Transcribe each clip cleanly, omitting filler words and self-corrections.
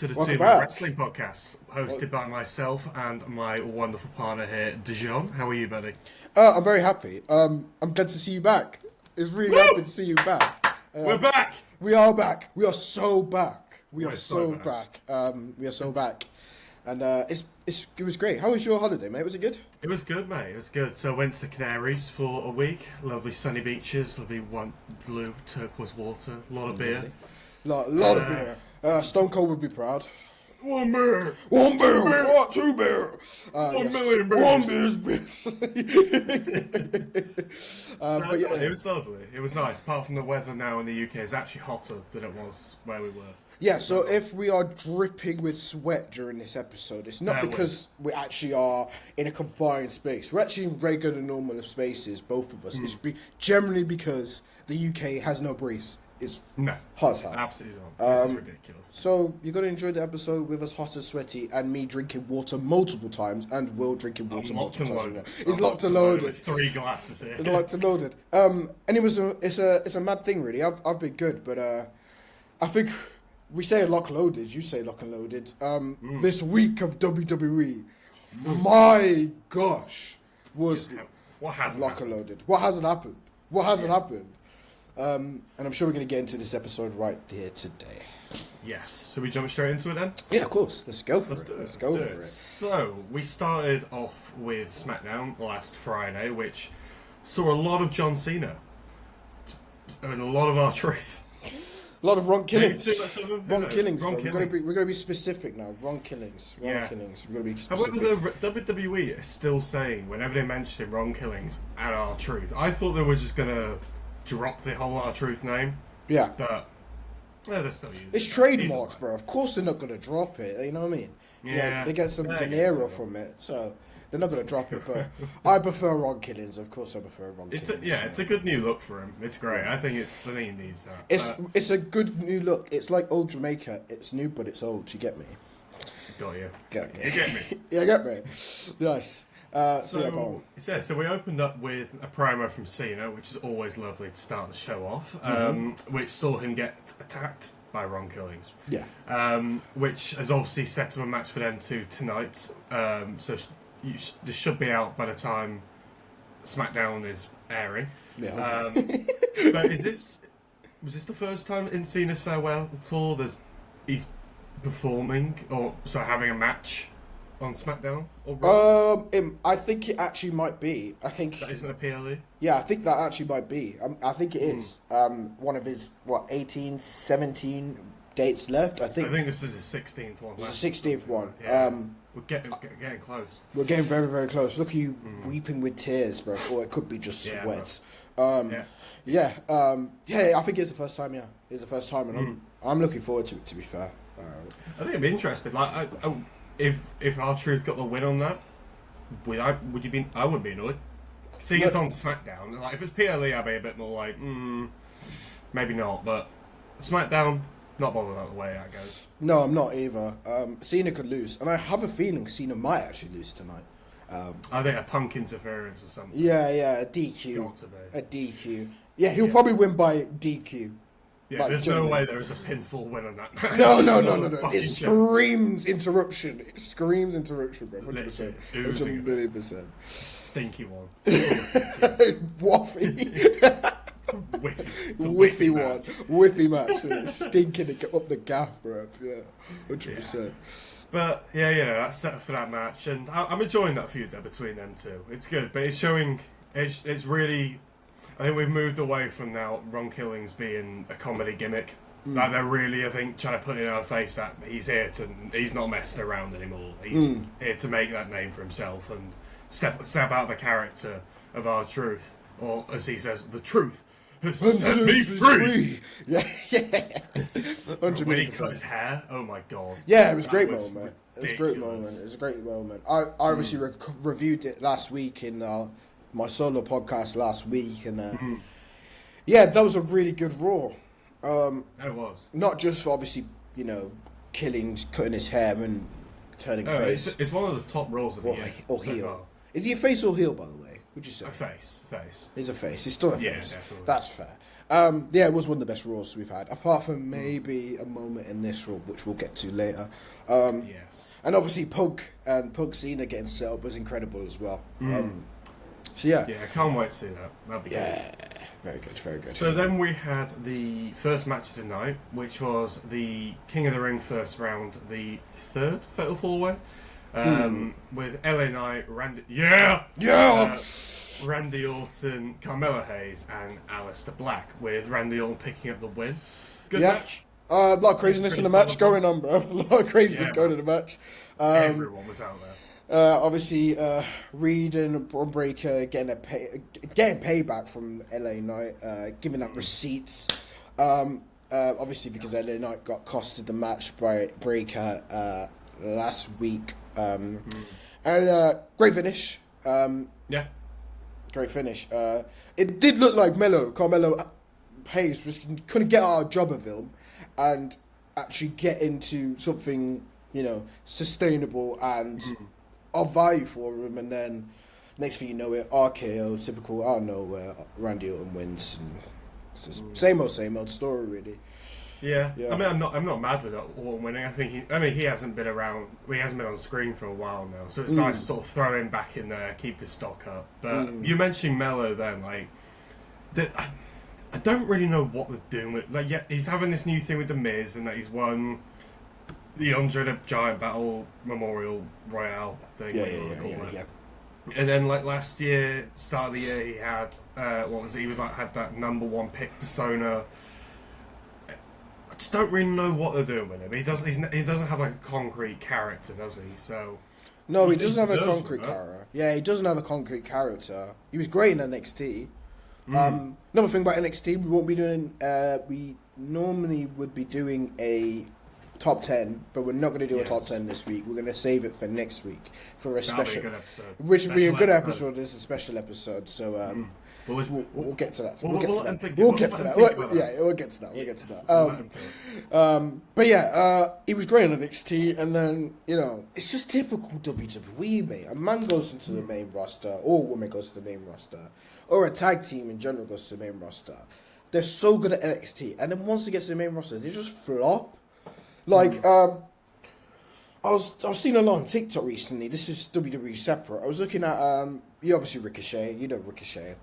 to the Welcome Two Man back. Wrestling Podcast, hosted by myself and my wonderful partner here, Dejon. How are you, buddy? I'm very happy. I'm glad to see you back. It's really happy to see you back. We're back! We are back. We are so back. We We're are so so back. We are so back. And it was great. How was your holiday, mate? Was it good? It was good, mate. It was good. So I went to the Canaries for a week. Lovely sunny beaches, lovely blue turquoise water, a lot of beer. Lot of beer. Stone Cold would be proud. One beer! One beer! What? Two beer! 1 million beers! One beer's but yeah. It was lovely. It was nice. Apart from the weather now in the UK is actually hotter than it was where we were. Yeah, so if we are dripping with sweat during this episode, it's not because we actually are in a confined space. We're actually in regular, normal spaces, both of us. It's generally because the UK has no breeze. It's hot as hell. Absolutely not. This is ridiculous. So you're going to enjoy the episode with us hot and sweaty and me drinking water multiple times and Will drinking water multiple times. It's locked and loaded. With 3 glasses here. It's locked and loaded. And it's a mad thing, really. I've been good, but I think we say lock loaded. You say lock and loaded. This week of WWE, my gosh, was What hasn't lock happened? and loaded. What hasn't happened? What hasn't happened? And I'm sure we're going to get into this episode right here today. Yes. Should we jump straight into it then? Yeah, of course. Let's go for it. Let's go for it. So, we started off with SmackDown last Friday, which saw a lot of John Cena. And a lot of R-Truth. A lot of wrong killings. Wrong killings. Wrong We're killings. going to be specific now. Wrong killings. Wrong killings. We're going to be specific. However, the WWE is still saying, whenever they mention wrong killings and R-Truth, I thought they were just going to drop the whole R-Truth name. Yeah. But they're still using it. It's trademarks, bro. Of course they're not going to drop it. You know what I mean? Yeah. They get some dinero from it, so they're not going to drop it. But I prefer wrong killings. Of course I prefer wrong killings. It's a good new look for him. It's great. I think he needs that. It's a good new look. It's like old Jamaica. It's new, but it's old. You get me? Got you. Get me? You get me? Yeah, get me. Nice. So yeah, go on. So we opened up with a promo from Cena, which is always lovely to start the show off, which saw him get attacked by Ron Killings. Yeah. Which has obviously set up a match for them two tonight. So this should be out by the time SmackDown is airing. Yeah. But was this the first time in Cena's farewell tour he's performing or having a match on SmackDown or Raw? I think it actually might be. I think That isn't a PLE? Yeah, I think that actually might be. I think it is. One of his 18, 17 dates left. I think this is his 16th one. it's the 16th one. Yeah. We're getting close. We're getting very, very close. Look at you weeping with tears, bro. Or it could be just sweat. Yeah. I think it's the first time. Yeah, it's the first time, and I'm looking forward to it. To be fair, I think I'd be interested. Like, if R-Truth got the win on that, would you be? I wouldn't be annoyed. Seeing it's on SmackDown, like if it's PLE, I'd be a bit more like, maybe not. But SmackDown, not bothered about the way that goes. no, I'm not either. Cena could lose, and I have a feeling Cena might actually lose tonight. I think a punk interference or something. Yeah, a DQ. Got to be. A DQ. Yeah, he'll probably win by DQ. Yeah, Like, there's no genuinely. way there is a pinfall win on that match. No. Fucking It screams interruption. It screams interruption, bro. 100%. Literally, it's oozing. 100%. Stinky one. Waffy. Whiffy one. match. Whiffy match. Stinking up the gaff, bro. Yeah, 100%. But yeah, that's set up for that match, and I'm enjoying that feud there between them two. It's good, but it's showing. It's really. I think we've moved away from now Ron Killings being a comedy gimmick. Like they're really, I think, trying to put in our face that he's not messing around anymore. He's here to make that name for himself and step out the character of R-Truth, or as he says, the truth has set me free. Yeah. When he cut his hair, oh my god. Yeah, it was a That great was moment. It was a ridiculous. great moment. I obviously reviewed it last week in my solo podcast last week, and that was a really good Raw. It was. Not just for obviously, Killings cutting his hair and turning face. It's one of the top roles of the year. Or heel. Is he a face or heel, by the way? Would you say? A face. He's a face. He's still a Yeah, face. definitely. That's fair. Yeah, it was one of the best Raws we've had, apart from maybe a moment in this Raw, which we'll get to later. Yes. And obviously Punk Cena getting set up was incredible as well. So yeah. Yeah, I can't wait to see that. That'll be good. Very good, very good. So then we had the first match of the night, which was the King of the Ring first round, the third Fatal 4-Way, with LA Knight, Randy Orton, Carmelo Hayes, and Aleister Black, with Randy Orton picking up the win. Good match. A lot of craziness in the match going on, bro. A lot of craziness going in the match. Everyone was out there. Obviously, Reed and Braun Breaker getting payback from LA Knight, giving up receipts. Obviously, because LA Knight got costed the match by Breaker last week. And great finish. Great finish. It did look like Carmelo Hayes couldn't get out of Jobberville and actually get into something, sustainable and of value for him. And then next thing you know, RKO, typical out of nowhere, Randy Orton wins. And it's just same old story, really. Yeah. I mean, I'm not mad with Orton winning. I think he hasn't been around. He hasn't been on screen for a while now, so it's nice to sort of throw him back in there, keep his stock up. But you mentioned Melo then, like, I don't really know what they're doing with. Like, yeah, he's having this new thing with the Miz, and that he's won the Andre Giant Battle Memorial Royale thing. Yeah. And then, like, last year, start of the year, he had He was had that number one pick persona. I just don't really know what they're doing with him. He doesn't have like a concrete character, does he? So no, he doesn't have a concrete character. Yeah, he doesn't have a concrete character. He was great in NXT. Another thing about NXT, we won't be doing. We normally would be doing a top 10, but we're not going to do a top 10 this week. We're going to save it for next week for a special, be a good episode. Which will be a good episode. It's a special episode, so we'll get to that. We'll get to that. We'll get to that. But yeah, he was great on NXT, and then it's just typical WWE, mate. A man goes into the main roster, or a woman goes to the main roster, or a tag team in general goes to the main roster. They're so good at NXT, and then once it gets to the main roster, they just flop. Like, I was seeing a lot on TikTok recently. This is WWE separate. I was looking at you obviously Ricochet. You know Ricochet.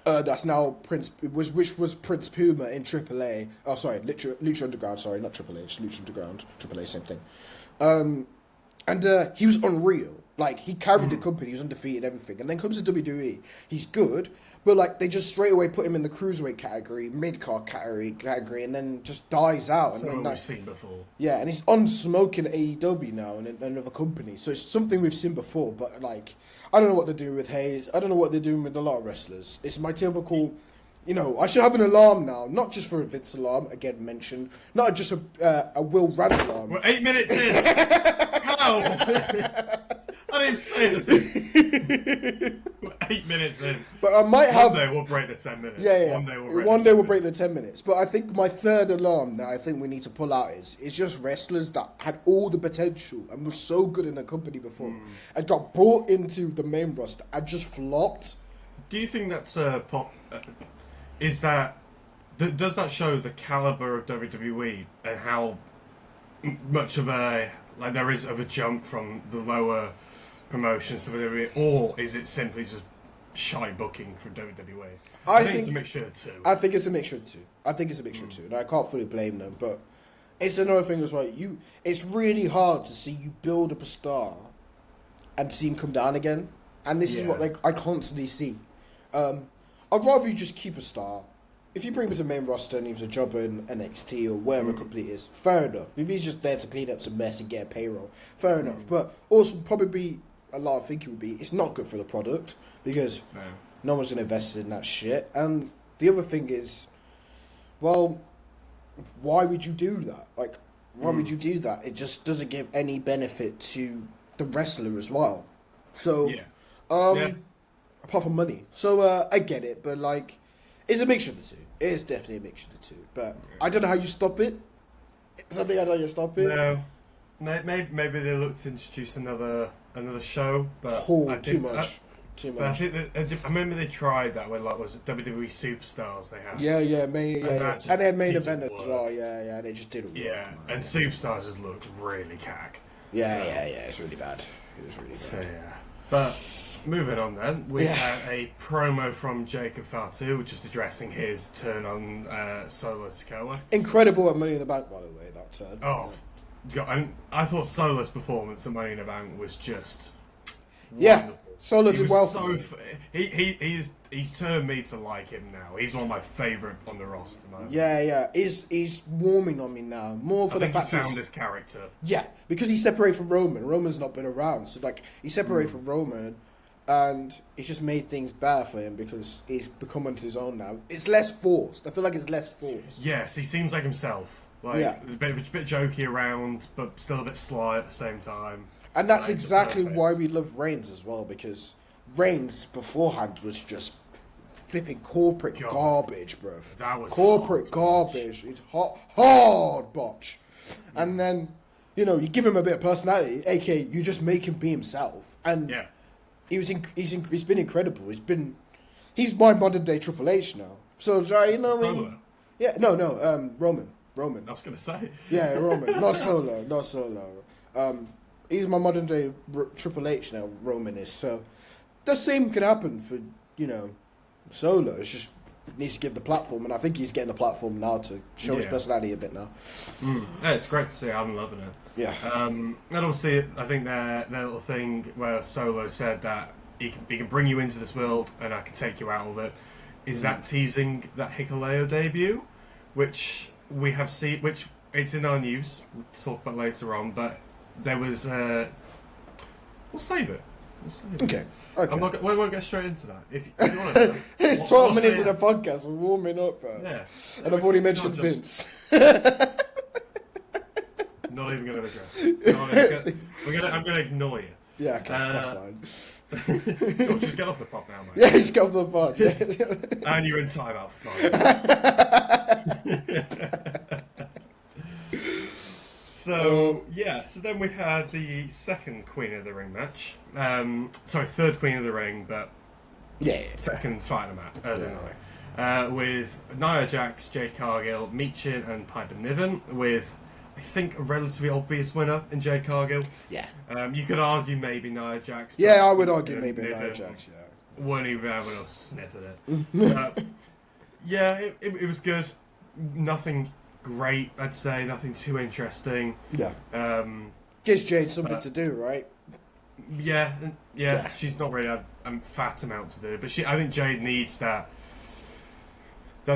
That's now which was Prince Puma in AAA. Oh, sorry, Lucha Underground. Sorry, not Triple H. Lucha Underground. AAA, same thing. And he was unreal. Like, he carried the company. He was undefeated, everything. And then comes to WWE. He's good, but like they just straight away put him in the cruiserweight category, mid-card category, and then just dies out. That's and then we've seen before. Yeah, and he's on smoking AEW now in another company. So it's something we've seen before, but like I don't know what they're doing with Hayes. I don't know what they're doing with a lot of wrestlers. It's my typical, I should have an alarm now, not just for a Vince alarm, again mentioned, not just a Will Rand alarm. We're 8 minutes in. How? I didn't even say anything. We're 8 minutes in. But I might have. One day we'll break the 10 minutes. Yeah. One day we'll break the 10 minutes. But I think my third alarm that I think we need to pull out is just wrestlers that had all the potential and were so good in the company before and got brought into the main roster and just flopped. Do you think that's does that show the caliber of WWE and how much of there is of a jump from the lower promotions to WWE, or is it simply just shy booking from WWE? I think it's a mixture of two. I think it's a mixture of two. And I can't fully blame them, but it's another thing as well. It's really hard to see you build up a star and see him come down again. And this is what I constantly see. I'd rather you just keep a star. If you bring him to the main roster and he was a jobber in NXT or wherever company it is, fair enough. If he's just there to clean up some mess and get a payroll, fair enough. But also probably a lot of thinking would be it's not good for the product because no one's going to invest in that shit. And the other thing is, well, why would you do that? Like, why would you do that? It just doesn't give any benefit to the wrestler as well. So, apart from money. So, I get it, but like, it's a mixture of the two. It is definitely a mixture of the two. But I don't know how you stop it. Something I know you stop it. No. Maybe they look to introduce another show, but too much. Too But I much. think I remember they tried that with like was it WWE Superstars they had. And they had main event as work. well. Yeah. They just didn't work. Yeah, Man. and Superstars just looked really cack. Yeah. It's really bad. It was really bad. So yeah, but moving on then, we had a promo from Jacob Fatu, just addressing his turn on Solo Sikoa. Incredible at Money in the Bank, by the way. That turn. Oh, God, I thought Solo's performance at Money in the Bank was just Yeah, wonderful. Solo He did was well. he's turned me to like him now. He's one of my favourite on the roster, man. Yeah. He's warming on me now. More for I the think fact he's found his character. Yeah, because he's separated from Roman. Roman's not been around, so like he's separated from Roman, and it's just made things better for him because he's become onto his own now. It's less forced. I feel like it's less forced. Yes, he seems like himself. Like a bit jokey around, but still a bit sly at the same time. And that's Like, exactly perfect. why we love Reigns as well, because Reigns beforehand was just flipping corporate garbage, bruv. That was corporate garbage. It's hard botch. And then, you give him a bit of personality, aka you just make him be himself. And Yeah. he's been incredible. He's my modern day Triple H now. So you know what I mean? Solo. Yeah, no, Roman. I was gonna say. Yeah, Roman, not Solo. He's my modern day Triple H now. Roman is, so the same could happen for Solo. It's just needs to give the platform, and I think he's getting the platform now to show his personality a bit now. Yeah, it's great to see. I'm loving it. Yeah. And obviously, I think their little thing where Solo said that he can bring you into this world and I can take you out of it. Is that teasing that Hikuleo debut, which we have seen, which it's in our news. We'll talk about later on, but there was. We'll save it. Okay. We won't get straight into that. If you want to. It's 12 minutes in a podcast. We're warming up, bro. Yeah. And I've already mentioned Vince. Not even going to address it. I'm going to ignore you. Yeah, okay, that's fine. Cool, just get off the pod now, mate. Yeah, he's got off the pod. Yeah. And you're in timeout for 5 minutes. So then we had the second Queen of the Ring match. Third Queen of the Ring, but second final match. With Nia Jax, Jade Cargill, Meechin, and Piper Niven, with I think a relatively obvious winner in Jade Cargill. Yeah. You could argue maybe Nia Jax. Yeah, I would argue maybe Nia Jax. Yeah. Weren't even having a sniff at it. It was good. Nothing great, I'd say. Nothing too interesting. Yeah. Gives Jade something to do, right? Yeah. She's not really a fat amount to do, but I think Jade needs that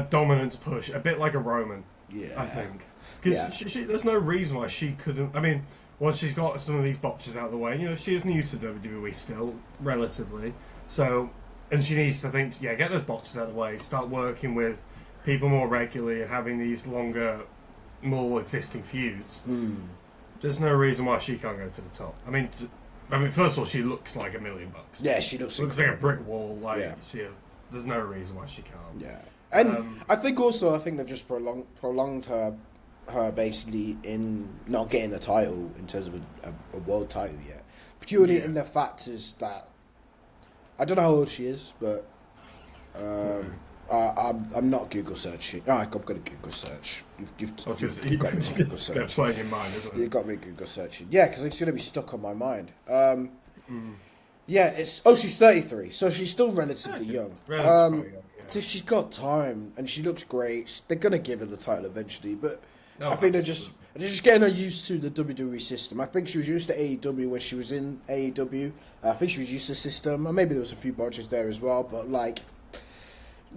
dominance push, a bit like a Roman. Yeah. I think. Because there's no reason why she couldn't. I mean, once she's got some of these botches out of the way, she is new to WWE still, relatively. So, and she needs to think, get those botches out of the way, start working with people more regularly and having these longer, more existing feuds. There's no reason why she can't go to the top. I mean, first of all, she looks like $1 million. Yeah, she looks like a brick wall. There's no reason why she can't. Yeah, and I think they've just prolonged her basically in not getting the title in terms of a world title yet. Purely in the fact is that I don't know how old she is, but I'm not Google searching. I've got a Google search. You've got me Google searching. Playing in mind, isn't it? You've got me Google searching. Yeah, because it's going to be stuck on my mind. Yeah, she's 33, so she's still relatively young. She's got time, and she looks great. They're going to give her the title eventually, but I think they're just getting her used to the WWE system. I think she was used to AEW when she was in AEW. I think she was used to the system, and maybe there was a few botches there as well, but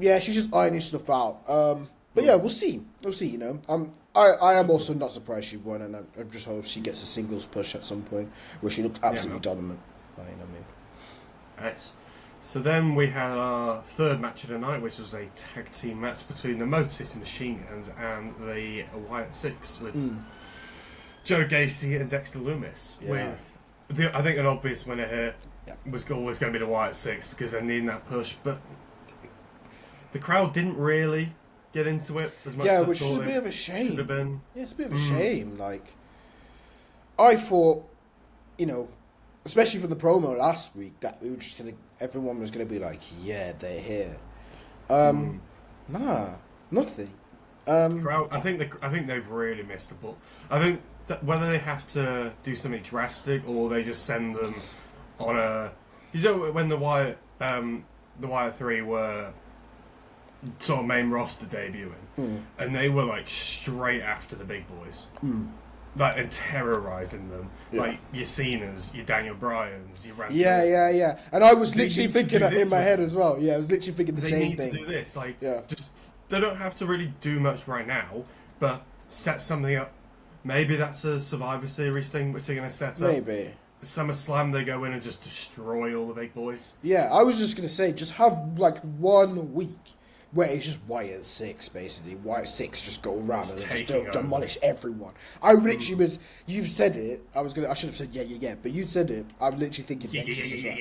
she's just ironing stuff out. But we'll see. I am also not surprised she won, and I just hope she gets a singles push at some point where she looks absolutely dominant. Nice. So then we had our third match of the night, which was a tag team match between the Motor City Machine Guns and the Wyatt Six with Joe Gacy and Dexter Lumis. Yeah. I think an obvious winner here was always going to be the Wyatt Six because they're needing that push, but the crowd didn't really get into it as much as I thought. Which is a bit of a shame. Should have been. Yeah, it's a bit of a shame. I thought, especially from the promo last week, that we were just gonna, everyone was gonna be like, yeah, they're here. Nah, nothing. I think they've really missed the book. I think that whether they have to do something drastic or they just send them on a, when the Wyatt Three were sort of main roster debuting, and they were like straight after the big boys, like, and terrorizing them, like your Cenas, your Daniel Bryans, your Randy. Yeah. And I was literally thinking that in my head as well. Yeah, I was literally thinking the same thing. They need to do this, like, just, they don't have to really do much right now, but set something up. Maybe that's a Survivor Series thing which they're going to set up. Maybe. SummerSlam, they go in and just destroy all the big boys. Yeah, I was just going to say, just have like 1 week where it's just Wyatt 6, basically. Wyatt 6 just go around and just demolish everyone. I literally was, you've said it, I should have said yeah, but you said it, I was literally thinking Nexus as well.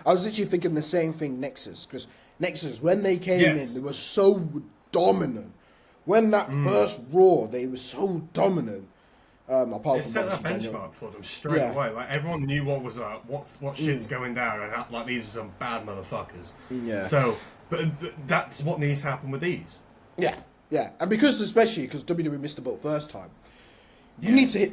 I was literally thinking the same thing, Nexus, because Nexus, when they came in, they were so dominant. When that first Raw, they were so dominant. Apart it set that benchmark for them straight away. Like, everyone knew what was what shit's going down, and like, these are some bad motherfuckers. Yeah. So, but that's what needs to happen with these. Yeah, and especially because WWE missed the boat first time, you need to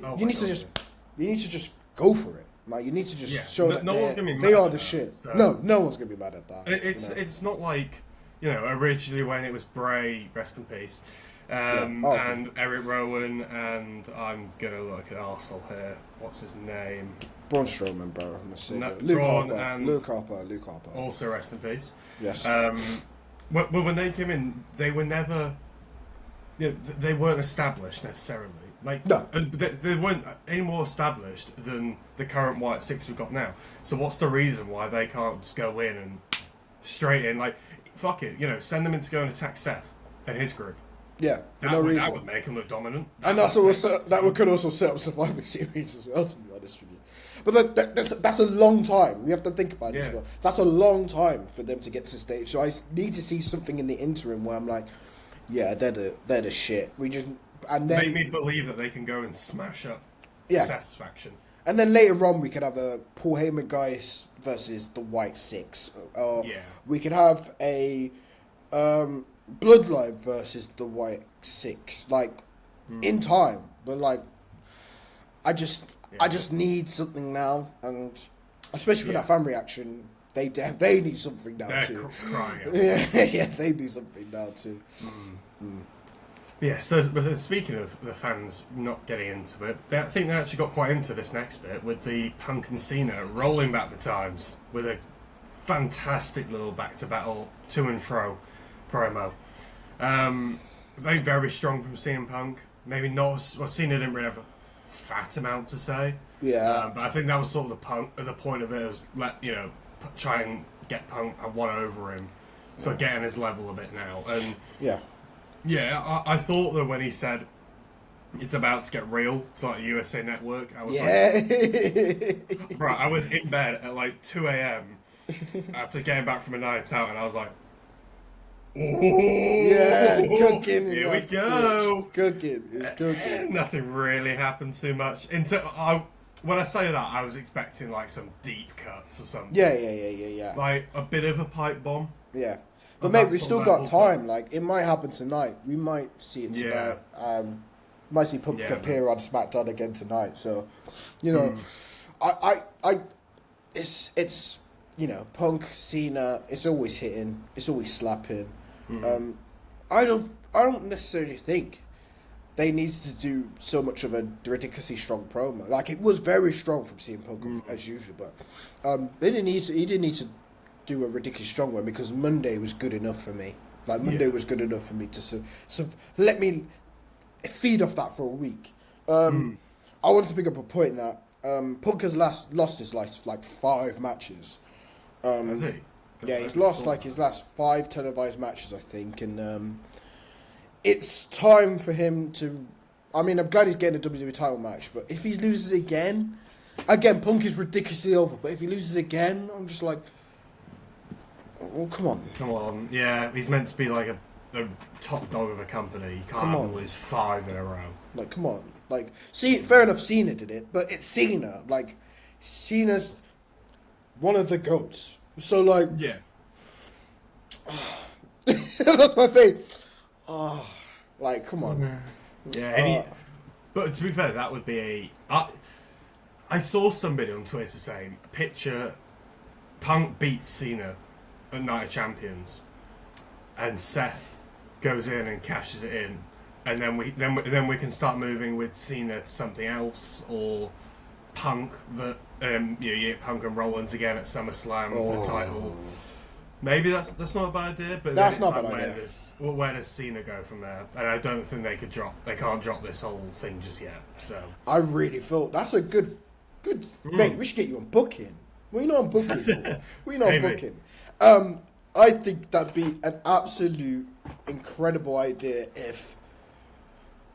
just go for it. Like, you need to just show that one's gonna be mad they are at the that, shit. So. No one's gonna be mad at that. It's not like, originally when it was Bray, rest in peace, and Eric Rowan, and I'm gonna look at arsehole here. What's his name? Braun Strowman, bro. Luke Harper. Also rest in peace. Yes. Well, when they came in, they were never. They weren't established necessarily. Like, no, they weren't any more established than the current Wyatt Six we've got now. So what's the reason why they can't just go in and straight in? Like, fuck it, send them in to go and attack Seth and his group. Yeah, for no reason. That would make them look dominant. And that could also set up Survivor Series as well, to be honest with you. But that's a long time. We have to think about it as well. That's a long time for them to get to the stage. So I need to see something in the interim where I'm like, yeah, they're the shit. And then make me believe that they can go and smash up Seth's faction. And then later on, we could have a Paul Heyman guys versus the White Six. We could have a Bloodline versus the White Six, like in time. But like, I just need something now, and especially for that fan reaction, they need something now too. Crying out. Yeah, they need something now too. Yeah, so but speaking of the fans not getting into it, I think they actually got quite into this next bit with the Punk and Cena rolling back the times with a fantastic little back-to-battle, to and fro promo. They very strong from CM Punk. Maybe not. Well, Cena didn't really have a fat amount to say. Yeah. But I think that was sort of the point of it, was try and get Punk and one over him, so getting his level a bit now. And yeah, I thought that when he said it's about to get real to like the USA Network, I was like, right, I was in bed at like 2 a.m. after getting back from a night out, and I was like, ooh, cooking. Here we go. Cooking. Nothing really happened too much. When I say that, I was expecting like some deep cuts or something. Yeah. Like a bit of a pipe bomb. Yeah. But mate, we've still got time. Like, it might happen tonight. We might see it tonight. Might see Punk appear on SmackDown again tonight. So, it's Punk, Cena. It's always hitting. It's always slapping. I don't necessarily think they needed to do so much of a ridiculously strong promo. Like, it was very strong from CM Punk as usual, but he didn't need to do a ridiculously strong one, because Monday was good enough for me. Like, Monday was good enough for me to let me feed off that for a week. I wanted to pick up a point that Punk has lost his like 5 matches. Has he? Yeah, he's lost like his last 5 televised matches, I think, and it's time for him to. I mean, I'm glad he's getting a WWE title match, but if he loses again, Punk is ridiculously over. But if he loses again, I'm just like, oh, come on. Yeah, he's meant to be like a top dog of a company. He can't lose 5 in a row. Like, come on. Like, see, fair enough, Cena did it, but it's Cena. Like, Cena's one of the GOATs. So, like... Yeah. That's my thing. Oh, like, come on. Yeah, but to be fair, that would be I saw somebody on Twitter saying, picture Punk beats Cena at Night of Champions, and Seth goes in and cashes it in, and then we can start moving with Cena to something else, or Punk that you get Punk and Rollins again at SummerSlam for the title. Maybe that's not a bad idea, but that's then it's not like, a bad idea. Where does Cena go from there? And I don't think they can't drop this whole thing just yet. So I really felt that's a good mate. We should get you on booking. What are you not on booking for? What are you not on booking? I think that'd be an absolute incredible idea if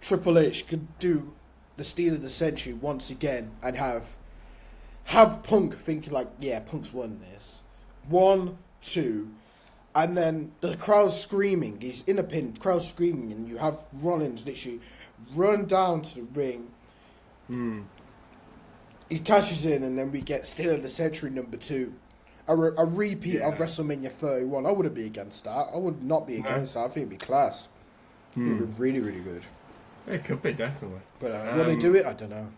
Triple H could do the Steal of the Century once again and have Punk thinking like, yeah, Punk's won this. 1, 2, and then the crowd screaming. He's in a pin, crowd screaming, and you have Rollins literally run down to the ring. He cashes in, and then we get Steal of the Century number 2. A repeat of WrestleMania 31. I wouldn't be against that. I would not be against that. I think it'd be class. It'd be really, really good. It could be, definitely. But will they do it? I don't know.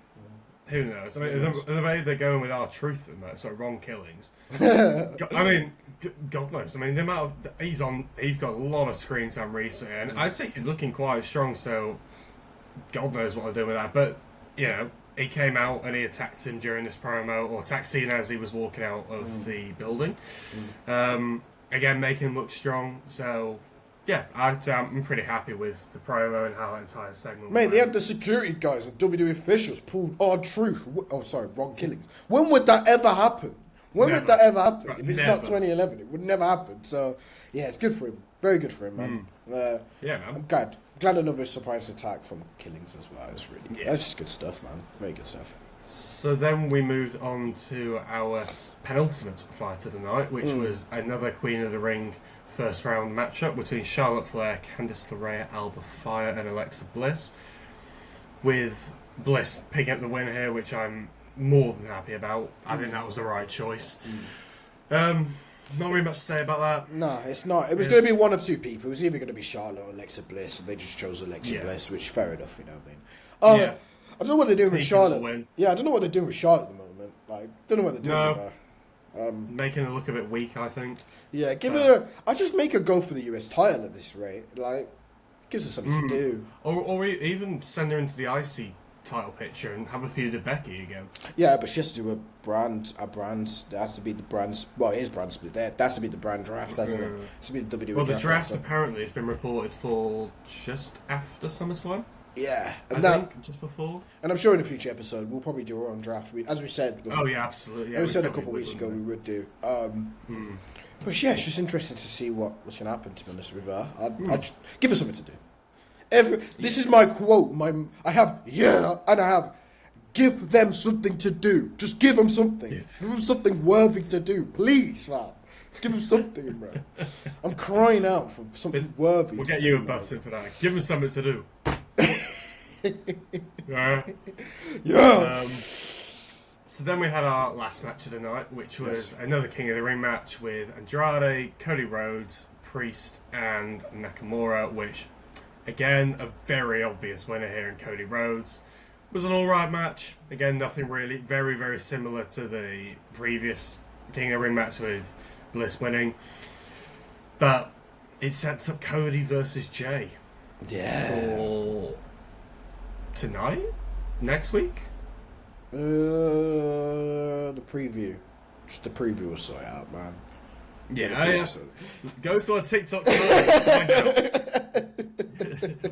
Who knows? I mean, the way they're going with R-Truth and that, so Ron Killings. I mean, God knows. I mean, the amount of, he's got a lot of screen time recently, and I'd say he's looking quite strong. So, God knows what I'll do with that. But you know, he came out and he attacked him during this promo, or attacked Cena as he was walking out of the building. Again, making him look strong. So. Yeah, I'm pretty happy with the promo and how that entire segment Mate, they had the security guys and WWE officials pulled R-Truth. Oh, sorry, Ron Killings. When would that ever happen? When would that ever happen? If it's not 2011, it would never happen. So, yeah, it's good for him. Very good for him, man. Yeah, man. I'm glad another surprise attack from Killings as well. It's really good. That's just good stuff, man. Very good stuff. So then we moved on to our penultimate fight of the night, which was another Queen of the Ring first round matchup between Charlotte Flair, Candice LeRae, Alba Fire, and Alexa Bliss, with Bliss picking up the win here, which I'm more than happy about. I think that was the right choice. Not really much to say about that. No, it's not. It was going to be one of two people. It was either going to be Charlotte or Alexa Bliss, and they just chose Alexa Bliss, which fair enough, you know what I mean? I don't know what they're doing with Charlotte. Yeah, I don't know what they're doing with Charlotte at the moment. Like, don't know what they're doing with her. Making her look a bit weak, I think. Yeah, give her. I just make her go for the US title at this rate. Like, gives her something to do. Or even send her into the IC title picture and have a feud with Becky again. Yeah, but she has to do a brand. There has to be the brand. Well, it is brand split. There has to be the brand draft, doesn't it? It has to be the WWE. Well, the draft apparently has been reported for just after SummerSlam. Yeah, and I think just before. And I'm sure in a future episode we'll probably do our own draft. As we said. Oh yeah, absolutely. Yeah, we said a couple of weeks ago we would do. But yeah, it's just interesting to see what's going to happen. To be honest with her, I'd just give her something to do. This is my quote. I have and I have. Give them something to do. Just give them something. Yeah. Give them something worthy to do, please, man. Just give them something, bro. I'm crying out for something worthy. We'll get you a button for that. Give them something to do. Yeah. So then we had our last match of the night, which was another King of the Ring match with Andrade, Cody Rhodes, Priest, and Nakamura, which, again, a very obvious winner here in Cody Rhodes. It was an alright match. Again, nothing really. Very, very similar to the previous King of the Ring match with Bliss winning. But it sets up Cody versus Jay. Yeah. For tonight? Next week? The preview. Just the preview will sort out, man. Yeah, go to our TikTok to find out.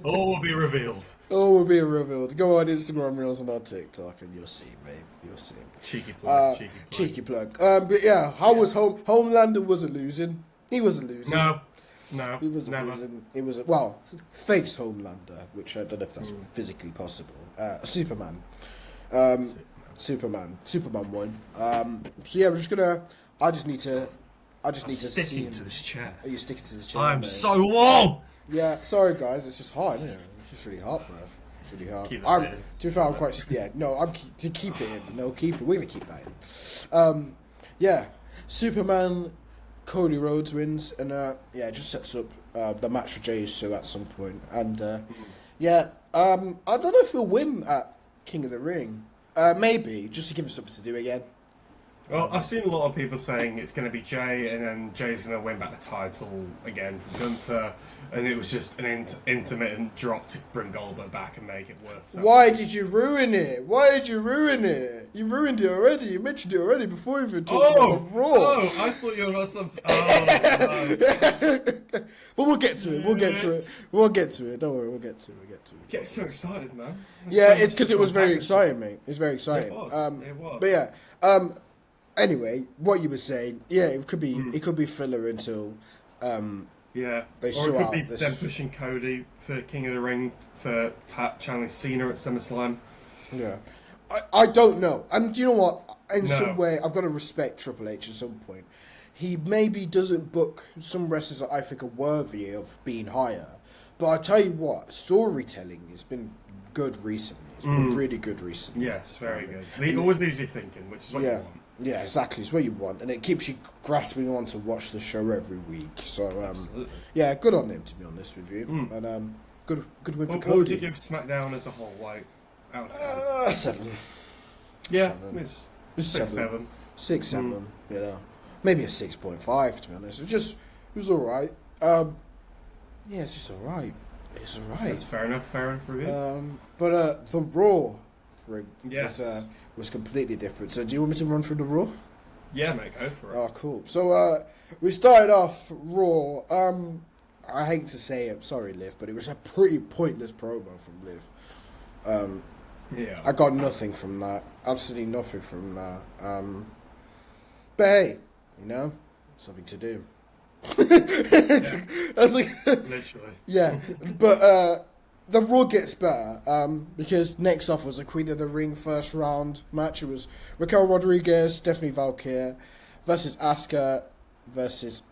All will be revealed. All will be revealed. Go on Instagram Reels and our TikTok and you'll see, mate. You'll see. Cheeky plug. Cheeky plug. But yeah, how was Homelander wasn't losing. He wasn't losing. No, he wasn't never. losing. He was face Homelander, which I don't know if that's physically possible. Superman. Superman won. So yeah, I just need to see him. To this chair. Are you sticking to this chair? I'm so warm. Yeah, sorry guys, it's just hot, isn't it? It's just really hot, bro. It's really hard. Keep that in. To be fair, I'm quite. Yeah, no, to keep it in. No, keep it. We're gonna keep that in. Yeah, Superman, Cody Rhodes wins, and it just sets up the match for Jey Uso at some point. And I don't know if he'll win at King of the Ring. Maybe just to give him something to do again. Well, I've seen a lot of people saying it's going to be Jey, and then Jey's going to win back the title again from Gunter, and it was just an intermittent drop to bring Goldberg back and make it worth something. Why did you ruin it? You ruined it already. You mentioned it already before you even talked about Raw. Oh, I thought you were about something. Oh, no. But we'll get to it. Don't worry, we'll get to it. Get so excited, man. Yeah, it's because it was very exciting, mate. It was very exciting. It was. But yeah. Anyway, what you were saying, it could be filler until they or sort it could out be this. them pushing Cody for King of the Ring for channeling Cena at SummerSlam. Yeah, I don't know, and you know what? In No. some way, I've got to respect Triple H at some point. He maybe doesn't book some wrestlers that I think are worthy of being higher, but I tell you what, storytelling has been good recently. It's been really good recently. Yes, very good. He always leaves you thinking, which is what you want. Yeah, exactly. It's what you want, and it keeps you grasping on to watch the show every week. So, yeah, good on him, to be honest with you. And good win for Cody. What would you give SmackDown as a whole, like, out of 10? 7. Yeah, 7. it's 6, 7. 6, 7. You know, maybe a 6.5. To be honest, it was all right. Yeah, it's just all right. It's all right. That's fair enough review. But the Raw Yes. was completely different. So do you want me to run through the Raw? Yeah, mate, go for it. Oh, cool. So we started off Raw. I hate to say it, sorry, Liv, but it was a pretty pointless promo from Liv. Yeah. I got nothing from that. Absolutely nothing from that. But hey, you know, something to do. Yeah. That's like Literally. yeah, but the Raw gets better because next off was a Queen of the Ring first round match. It was Raquel Rodriguez, Stephanie Valkyrie versus Asuka versus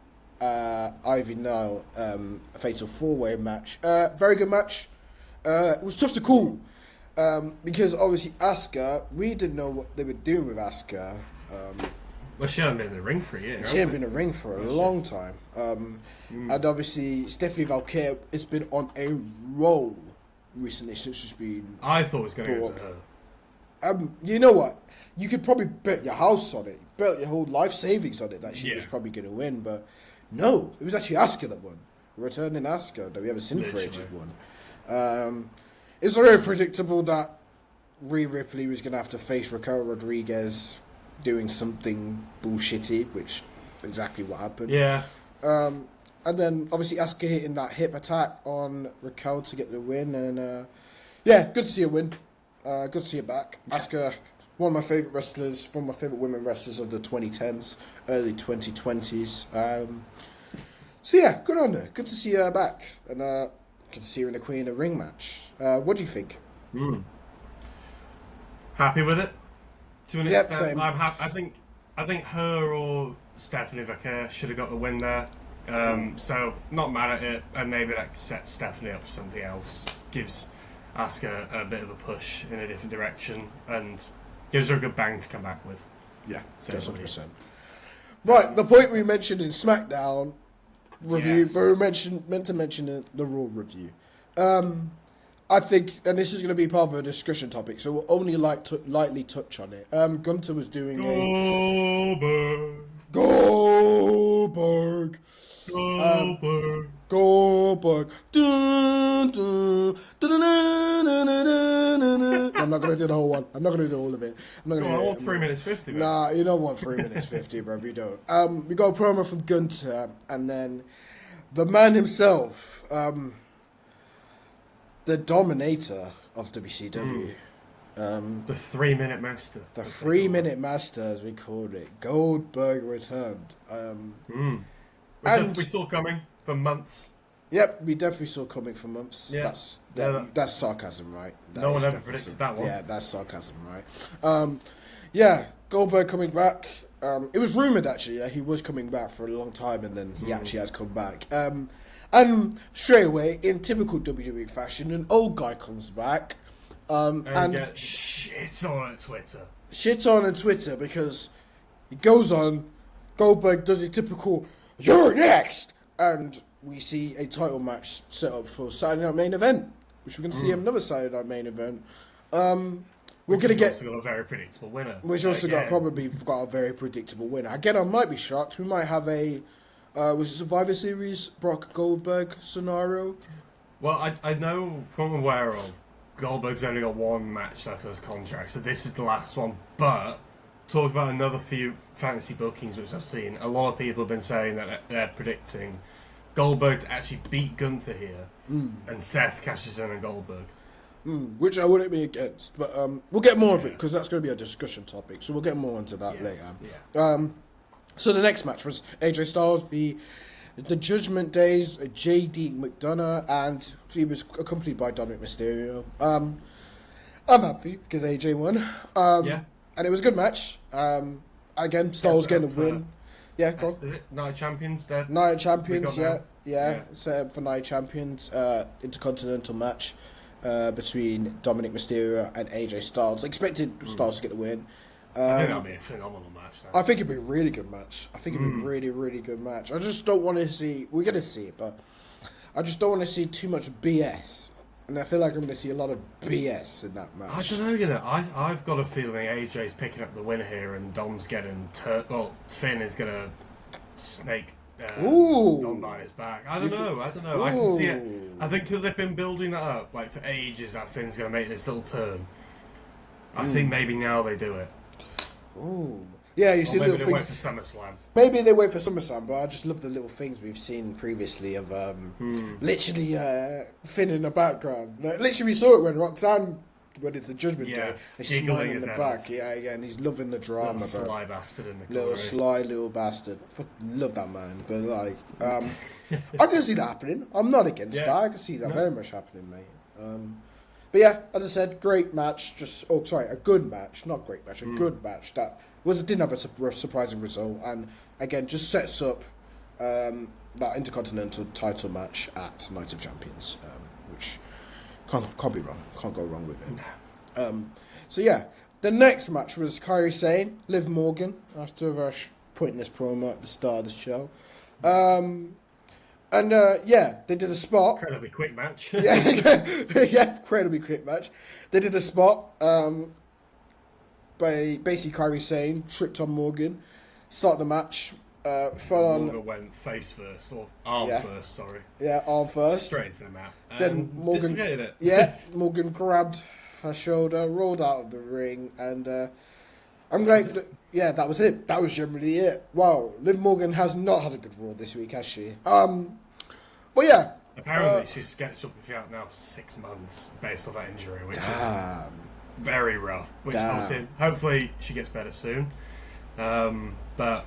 Ivy Nile, a fatal 4-way match. Very good match. It was tough to call because obviously Asuka, we didn't know what they were doing with Asuka. Well, she hasn't been in the ring for a year. She hasn't been in the ring for a long time. And obviously, Stephanie Valkyrie has been on a roll recently since she's been. I thought it was going to go to her. You know what? You could probably bet your house on it, bet your whole life savings on it that she was probably going to win, but no, it was actually Asuka that won. Returning Asuka that we haven't seen for ages won. It's very predictable that Rhea Ripley was going to have to face Raquel Rodriguez doing something bullshitty, which exactly what happened. Yeah. And then obviously Asuka hitting that hip attack on Raquel to get the win, and good to see her win. Good to see her back. Asuka, one of my favourite wrestlers, one of my favourite women wrestlers of the 2010s, early 2020s. So yeah, good on her. Good to see her back, and good to see her in the Queen of the Ring match. What do you think? Happy with it? To an extent, same. I'm happy. I think her or Stephanie Valkyrie should have got the win there. So not mad at it, and maybe that sets Stephanie up for something else. Gives Asuka a bit of a push in a different direction, and gives her a good bang to come back with. Yeah, So 100%. Right, the point we mentioned in SmackDown review, but we meant to mention the Raw review. I think, and this is going to be part of a discussion topic, so we'll only lightly touch on it. Gunter was doing Goldberg. Goldberg. Dun, dun, dun, dun, dun, dun, dun, dun. I'm not going to do the whole one. I'm not going to do all of it. I'm not going to do all 3 minutes 50. Man. Nah, you don't want 3 minutes 50, bro. You don't. We got a promo from Gunter, and then the man himself, the dominator of WCW. The 3-minute master. The 3-minute master, as we called it. Goldberg returned. We saw coming for months. Yep, we definitely saw coming for months. Yeah. That's sarcasm, right? No one ever predicted that one. Yeah, that's sarcasm, right? Goldberg coming back. It was rumoured, actually, that he was coming back for a long time, and then he actually has come back. And straight away, in typical WWE fashion, an old guy comes back. And get shit on Twitter. Shit on Twitter because he goes on, Goldberg does his typical, "You're next!" And we see a title match set up for Saturday Night Main Event, which we're going to see another Saturday Night Main Event. We're going to get... also got a very predictable winner. Which also probably got a very predictable winner. Again, I might be shocked. We might have a... was it Survivor Series Brock Goldberg scenario? Well, I know from aware of, Goldberg's only got one match left for his contract, so this is the last one. But, talk about another few fantasy bookings which I've seen. A lot of people have been saying that they're predicting Goldberg to actually beat Gunter here, and Seth cashes in on Goldberg. Which I wouldn't be against, but we'll get more of it because that's going to be a discussion topic. So we'll get more into that later. Yeah. So the next match was AJ Styles v the Judgment Day's JD McDonough, and he was accompanied by Dominic Mysterio. I'm happy because AJ won. And it was a good match. Again, Styles getting a win. Yeah, go on. Is it Night of Champions? Night of Champions, yeah. Set up for Night of Champions, intercontinental match between Dominic Mysterio and AJ Styles. Expected Styles to get the win. I think that'll be a phenomenal match. I think it'd be a really good match. I think it'd be a really, really good match. I just don't want to see... We're going to see it, but I just don't want to see too much BS. And I feel like I'm going to see a lot of BS in that match. I don't know, I've got a feeling AJ's picking up the win here and Dom's getting... Finn is going to snake Dom behind his back. I don't know. I can see it. I think because they've been building that up like for ages, that Finn's going to make this little turn. I think maybe now they do it. Ooh. Yeah, you see maybe little they things. wait for SummerSlam. Maybe they wait for SummerSlam, but I just love the little things we've seen previously of literally Finn in the background. Like, literally, we saw it when Roxanne, when it's the Judgment Day, he's smiling in the back. Yeah, and he's loving the drama. Little sly bastard in the corner. Little sly little bastard. Love that man. But like, I can see that happening. I'm not against that. I can see that very much happening, mate. But yeah, as I said, great match. A good match, not great match. A good match that didn't have a surprising result, and again just sets up that Intercontinental title match at Night of Champions, which can't be wrong. Can't go wrong with it. So yeah, the next match was Kairi Sane, Liv Morgan after a pointless promo at the start of the show. And they did a spot. Incredibly quick match. Incredibly quick match. They did a spot by basically Kairi Sane tripped on Morgan, started the match, fell on. Morgan went face first, or arm first, sorry. Yeah, arm first. Straight into the mat. Then Morgan. It. Yeah, Morgan grabbed her shoulder, rolled out of the ring, and I'm like, that was it. That was generally it. Wow, Liv Morgan has not had a good Raw this week, has she? But yeah. Apparently she's sketched up with you out now for 6 months based on that injury, which is very rough. Which hopefully she gets better soon. But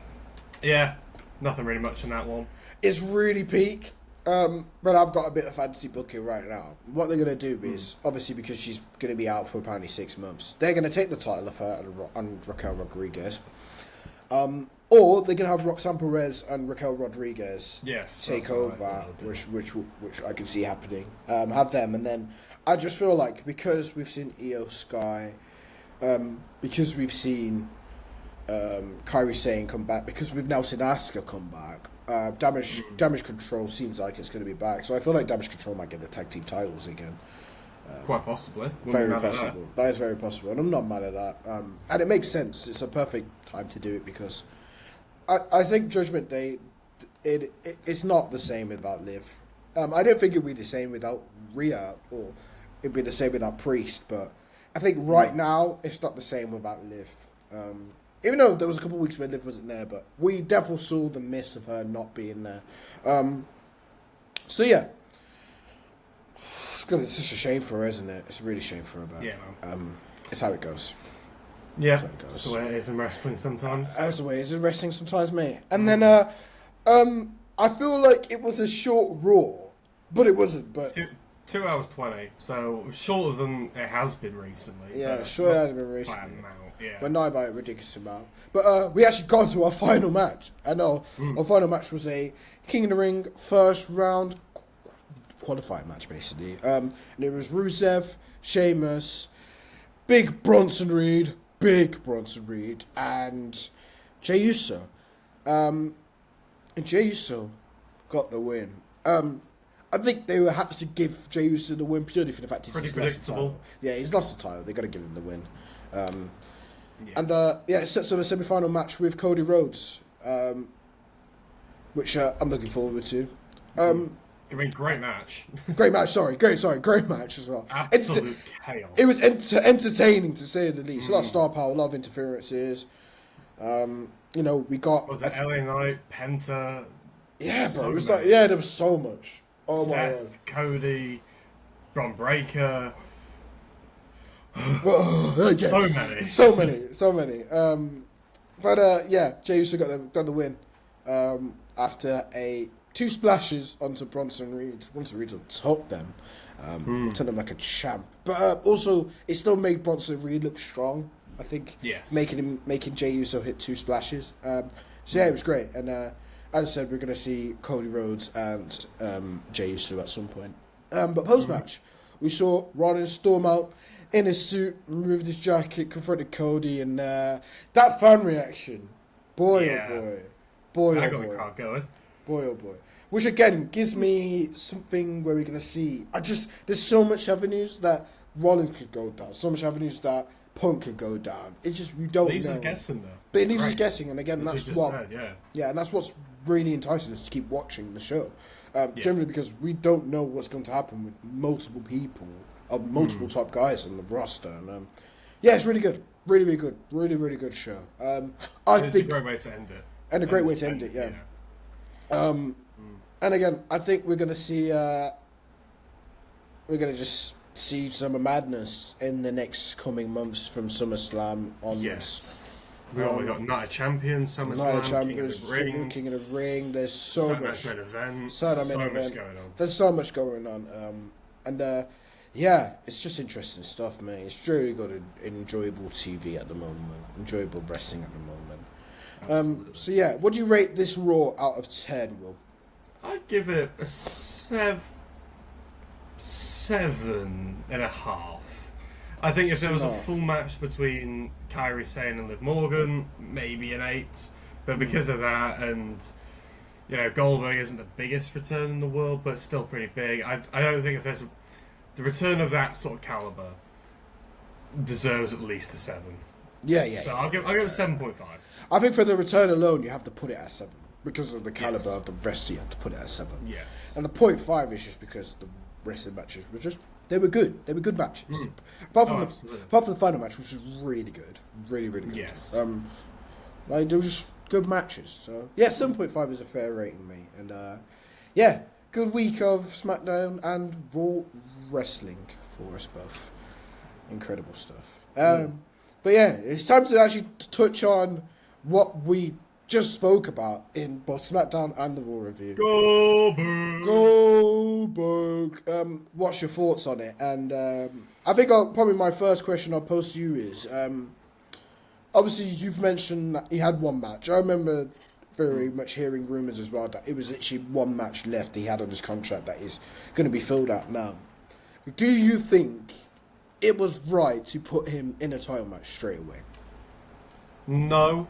yeah, nothing really much on that one. It's really peak. But I've got a bit of fantasy booking right now. What they're going to do is, obviously because she's going to be out for apparently 6 months, they're going to take the title of her and Raquel Rodriguez. Or they're going to have Roxanne Perez and Raquel Rodriguez take over, which I can see happening. Have them, and then I just feel like because we've seen Io Sky, because we've seen Kairi Sane come back, because we've now seen Asuka come back, Damage Control seems like it's going to be back. So I feel like Damage Control might get the tag team titles again. Quite possibly. Very possible. That is very possible, and I'm not mad at that. And it makes sense. It's a perfect time to do it because I think Judgment Day, it's not the same without Liv. I don't think it'd be the same without Rhea, or it'd be the same without Priest. But I think right now it's not the same without Liv. Even though there was a couple of weeks where Liv wasn't there, but we definitely saw the miss of her not being there. So yeah. It's such a shame for her, isn't it? It's a really shame for her. But, it's how it goes. Yeah, that's the way it is in wrestling sometimes. That's the way it is in wrestling sometimes, mate. And then, I feel like it was a short Raw, but it wasn't. But 2 hours 20, so shorter than it has been recently. Yeah, sure it has been recently. Yeah. But not by a ridiculous amount. But we actually got to our final match. I know our final match was a King of the Ring first round qualifying match, basically. And it was Rusev Sheamus, Big Bronson Reed, and Jey Uso. And Jey Uso got the win. I think they had to give Jey Uso the win purely for the fact he's lost the title. Yeah, he's lost the title. They got to give him the win. And it sets up a semi-final match with Cody Rhodes, which I'm looking forward to. Great match. Great match as well. Absolute chaos. It was entertaining to say the least. A lot of star power, a lot of interferences. We got... Was it LA Knight, Penta? Yeah, bro. It was there was so much. Oh Seth, my God. Cody, Bron Breakker. So many. Jey Uso got the win after two splashes onto Bronson Reed. Bronson Reed took them, turned them like a champ. But also, it still made Bronson Reed look strong. I think, making Jey Uso hit two splashes. It was great. And as I said, we're gonna see Cody Rhodes and Jey Uso at some point. But post match, we saw Rollins storm out in his suit, removed his jacket, confronted Cody, and that fan reaction, boy. That got the crowd going. Boy. Which again gives me something where we're gonna see. There's so much avenues that Rollins could go down, so much avenues that Punk could go down. It's just we don't know. Leaves us guessing though. But it leaves us guessing, and again, that's what. Said, and that's what's really enticing us to keep watching the show. Generally, because we don't know what's going to happen with multiple people, of multiple top guys on the roster, and it's really good, really good, really good show. It's a great way to end it, and a great way to end it, yeah. And again, I think we're gonna see, just see some madness in the next coming months from SummerSlam onwards. Yes. We got Night of Champions, SummerSlam, King of the Ring. There's so much main event. So much going on. There's so much going on. It's just interesting stuff, man. It's really good, enjoyable TV at the moment. Enjoyable wrestling at the moment. What do you rate this Raw out of 10, Will? I'd give it a 7.5. I think if there was a full match between Kairi Sane and Liv Morgan, maybe an 8. But because of that, and Goldberg isn't the biggest return in the world, but still pretty big. I don't think if there's the return of that sort of caliber deserves at least a 7. So I'll give it a 7.5. I think for the return alone, you have to put it at 7 because of the caliber of the rest. You have to put it at 7. Yes. And the 0.5 is just because the rest of the matches were just. They were good. They were good matches. Apart from the final match, which was really good, really good. Yes. They were just good matches. So 7.5 is a fair rating, mate. And good week of SmackDown and Raw wrestling for us both. Incredible stuff. But it's time to actually touch on what we just spoke about in both SmackDown and the Raw review. Goldberg. What's your thoughts on it? And I think probably my first question I'll pose to you is, obviously you've mentioned that he had one match. I remember very much hearing rumours as well that it was actually one match left he had on his contract that is going to be filled out now. Do you think it was right to put him in a title match straight away? No.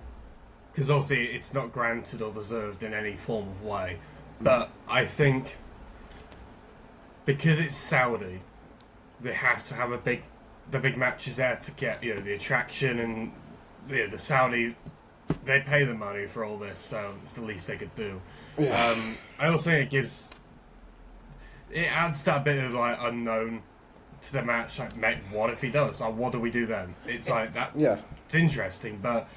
Because obviously it's not granted or deserved in any form of way. But I think because it's Saudi, they have to have the big matches there to get the attraction, and the Saudi, they pay the money for all this, so it's the least they could do. Yeah. I also think it adds that bit of unknown to the match. Like, mate, what if he does? What do we do then? It's like that. Yeah, it's interesting, but.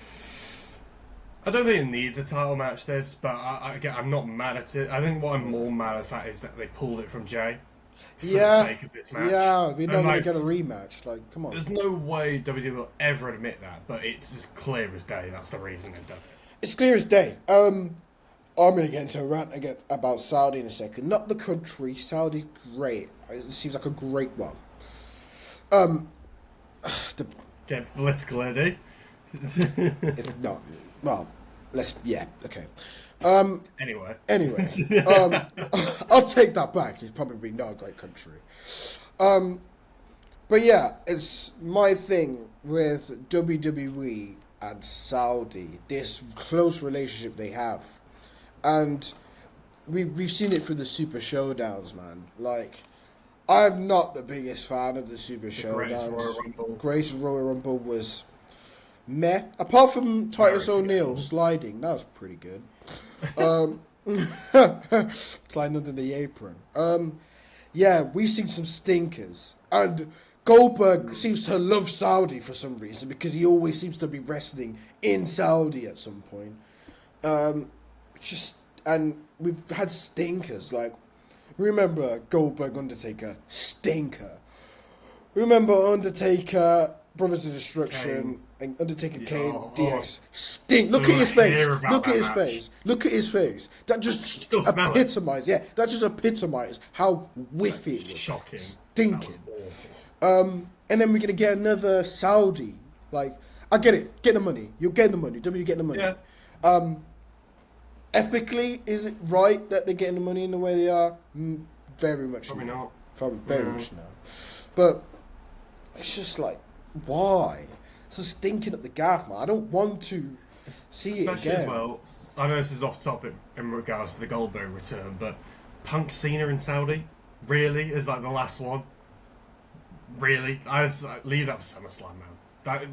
I don't think it needs a title match, this, but I'm not mad at it. I think what I'm more mad at that is that they pulled it from Jay for the sake of this match. Yeah, we're not going to get a rematch. Come on. There's no way WWE will ever admit that, but it's as clear as day. That's the reason they've done it. It's clear as day. I'm going to get into a rant again about Saudi in a second. Not the country. Saudi's great. It seems like a great one. Get political, Eddie. No. Well, okay. Anyway, I'll take that back. It's probably not a great country. But yeah, it's my thing with WWE and Saudi, this close relationship they have. And we've seen it through the Super Showdowns, man. Like, I'm not the biggest fan of the Super Showdowns. Greatest Royal Rumble was meh. Apart from Titus O'Neil sliding, that was pretty good. Sliding under the apron. Yeah, we've seen some stinkers. And Goldberg seems to love Saudi for some reason because he always seems to be wrestling in Saudi at some point. And we've had stinkers. Like, remember Goldberg Undertaker stinker. Remember Undertaker Brothers of Destruction and Undertaker Kane DX stink. Look at his face. Look at his face. Look at his face. That just epitomised. Yeah, that just epitomised how whiffy it was. Shocking. Stinking. And then we're gonna get another Saudi. Like, I get it. Get the money. You're getting the money. W getting the money. Yeah. Ethically, is it right that they're getting the money in the way they are? Very much. Probably not. Probably very much now. But it's just like, why? It's a stinking up the gaff, man. I don't want to see it again. As well, I know this is off topic in regards to the Goldberg return, but Punk Cena in Saudi really is like the last one. Really, leave that for SummerSlam, man.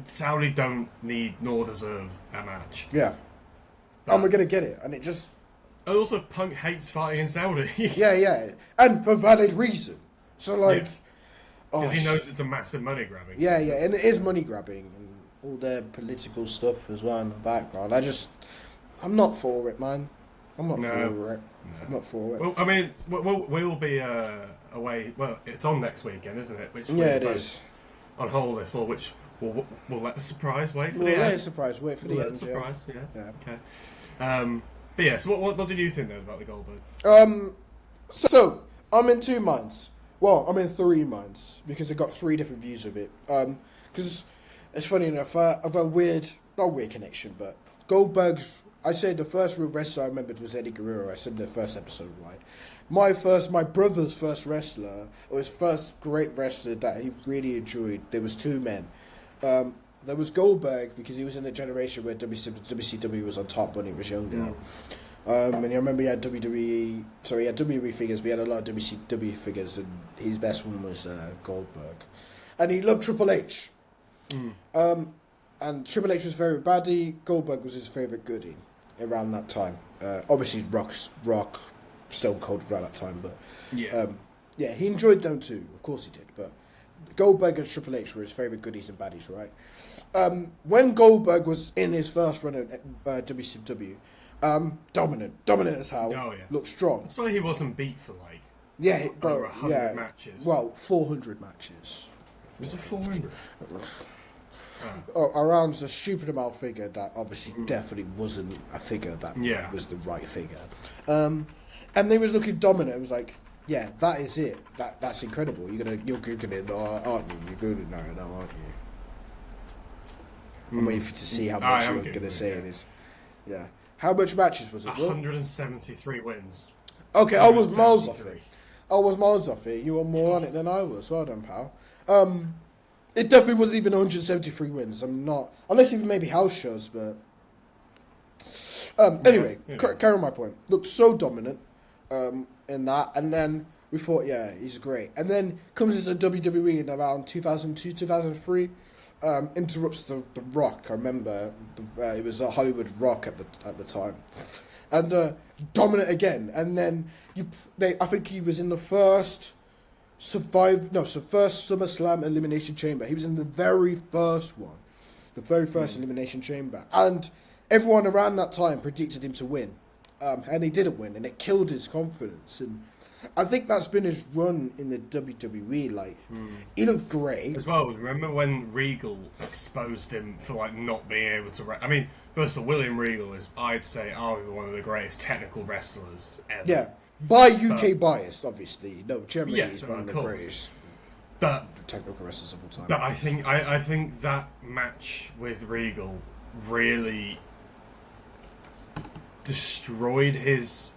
Saudi don't need nor deserve that match. Yeah. And we're going to get it. And it just... And also, Punk hates fighting in Saudi. yeah. And for valid reason. So, like... Because he knows it's a massive money grabbing. Yeah. And it is money grabbing. And all their political stuff as well in the background. I'm not for it, man. I'm not for it. I'm not for it. Well, I mean, we'll be away... Well, it's on next weekend, isn't it? Which it is. On holiday for which... We'll let the surprise wait for the end. We'll let the surprise wait for the end. Surprise, yeah. Okay. But yeah, so what did you think then about the Goldberg? So I'm in two minds. Well, I'm in three minds because I got three different views of it. Because it's funny enough, I've got a not weird connection, but Goldberg's. I said the first real wrestler I remembered was Eddie Guerrero. I said in the first episode, right? My brother's first wrestler, or his first great wrestler that he really enjoyed. There was two men. There was Goldberg because he was in the generation where WCW was on top when he was younger. And I remember he had WWE figures, but he had a lot of WCW figures, and his best one was Goldberg. And he loved Triple H. And Triple H was very baddie. Goldberg was his favourite goodie around that time. Obviously, Rock, Stone Cold around that time, but he enjoyed them too. Of course he did, but Goldberg and Triple H were his favourite goodies and baddies, right? When Goldberg was in his first run at WCW, dominant as hell, looked strong. It's like he wasn't beat for over 100 matches. Well, 400 matches. Was it 400? Around a stupid amount figure that obviously definitely wasn't a figure that was the right figure. And they was looking dominant. It was like, yeah, that is it. That's incredible. You're Googling it, aren't you? You're Googling it now, aren't you? I'm waiting to see how much you're going to say it is. Yeah. How much matches was it? 173 wins. Okay, I was miles off it. You were more on it than I was. Well done, pal. It definitely wasn't even 173 wins. I'm not... Unless even maybe house shows, but... Anyway, carry on my point. Looked so dominant in that, and then we thought, yeah, he's great. And then comes into WWE in around 2002, 2003, interrupts the Rock. I remember it was a Hollywood Rock at the time, and dominant again. And then I think he was in the first SummerSlam Elimination Chamber. He was in the very first one, Elimination Chamber, and everyone around that time predicted him to win, and he didn't win, and it killed his confidence. And I think that's been his run in the WWE. Like, he looked great as well. Remember when Regal exposed him for not being able to? I mean, first of all, William Regal is, I'd say, arguably one of the greatest technical wrestlers ever. Yeah, by UK bias, obviously. No, Germany is one of the greatest technical wrestlers of all time. But I think that match with Regal really destroyed his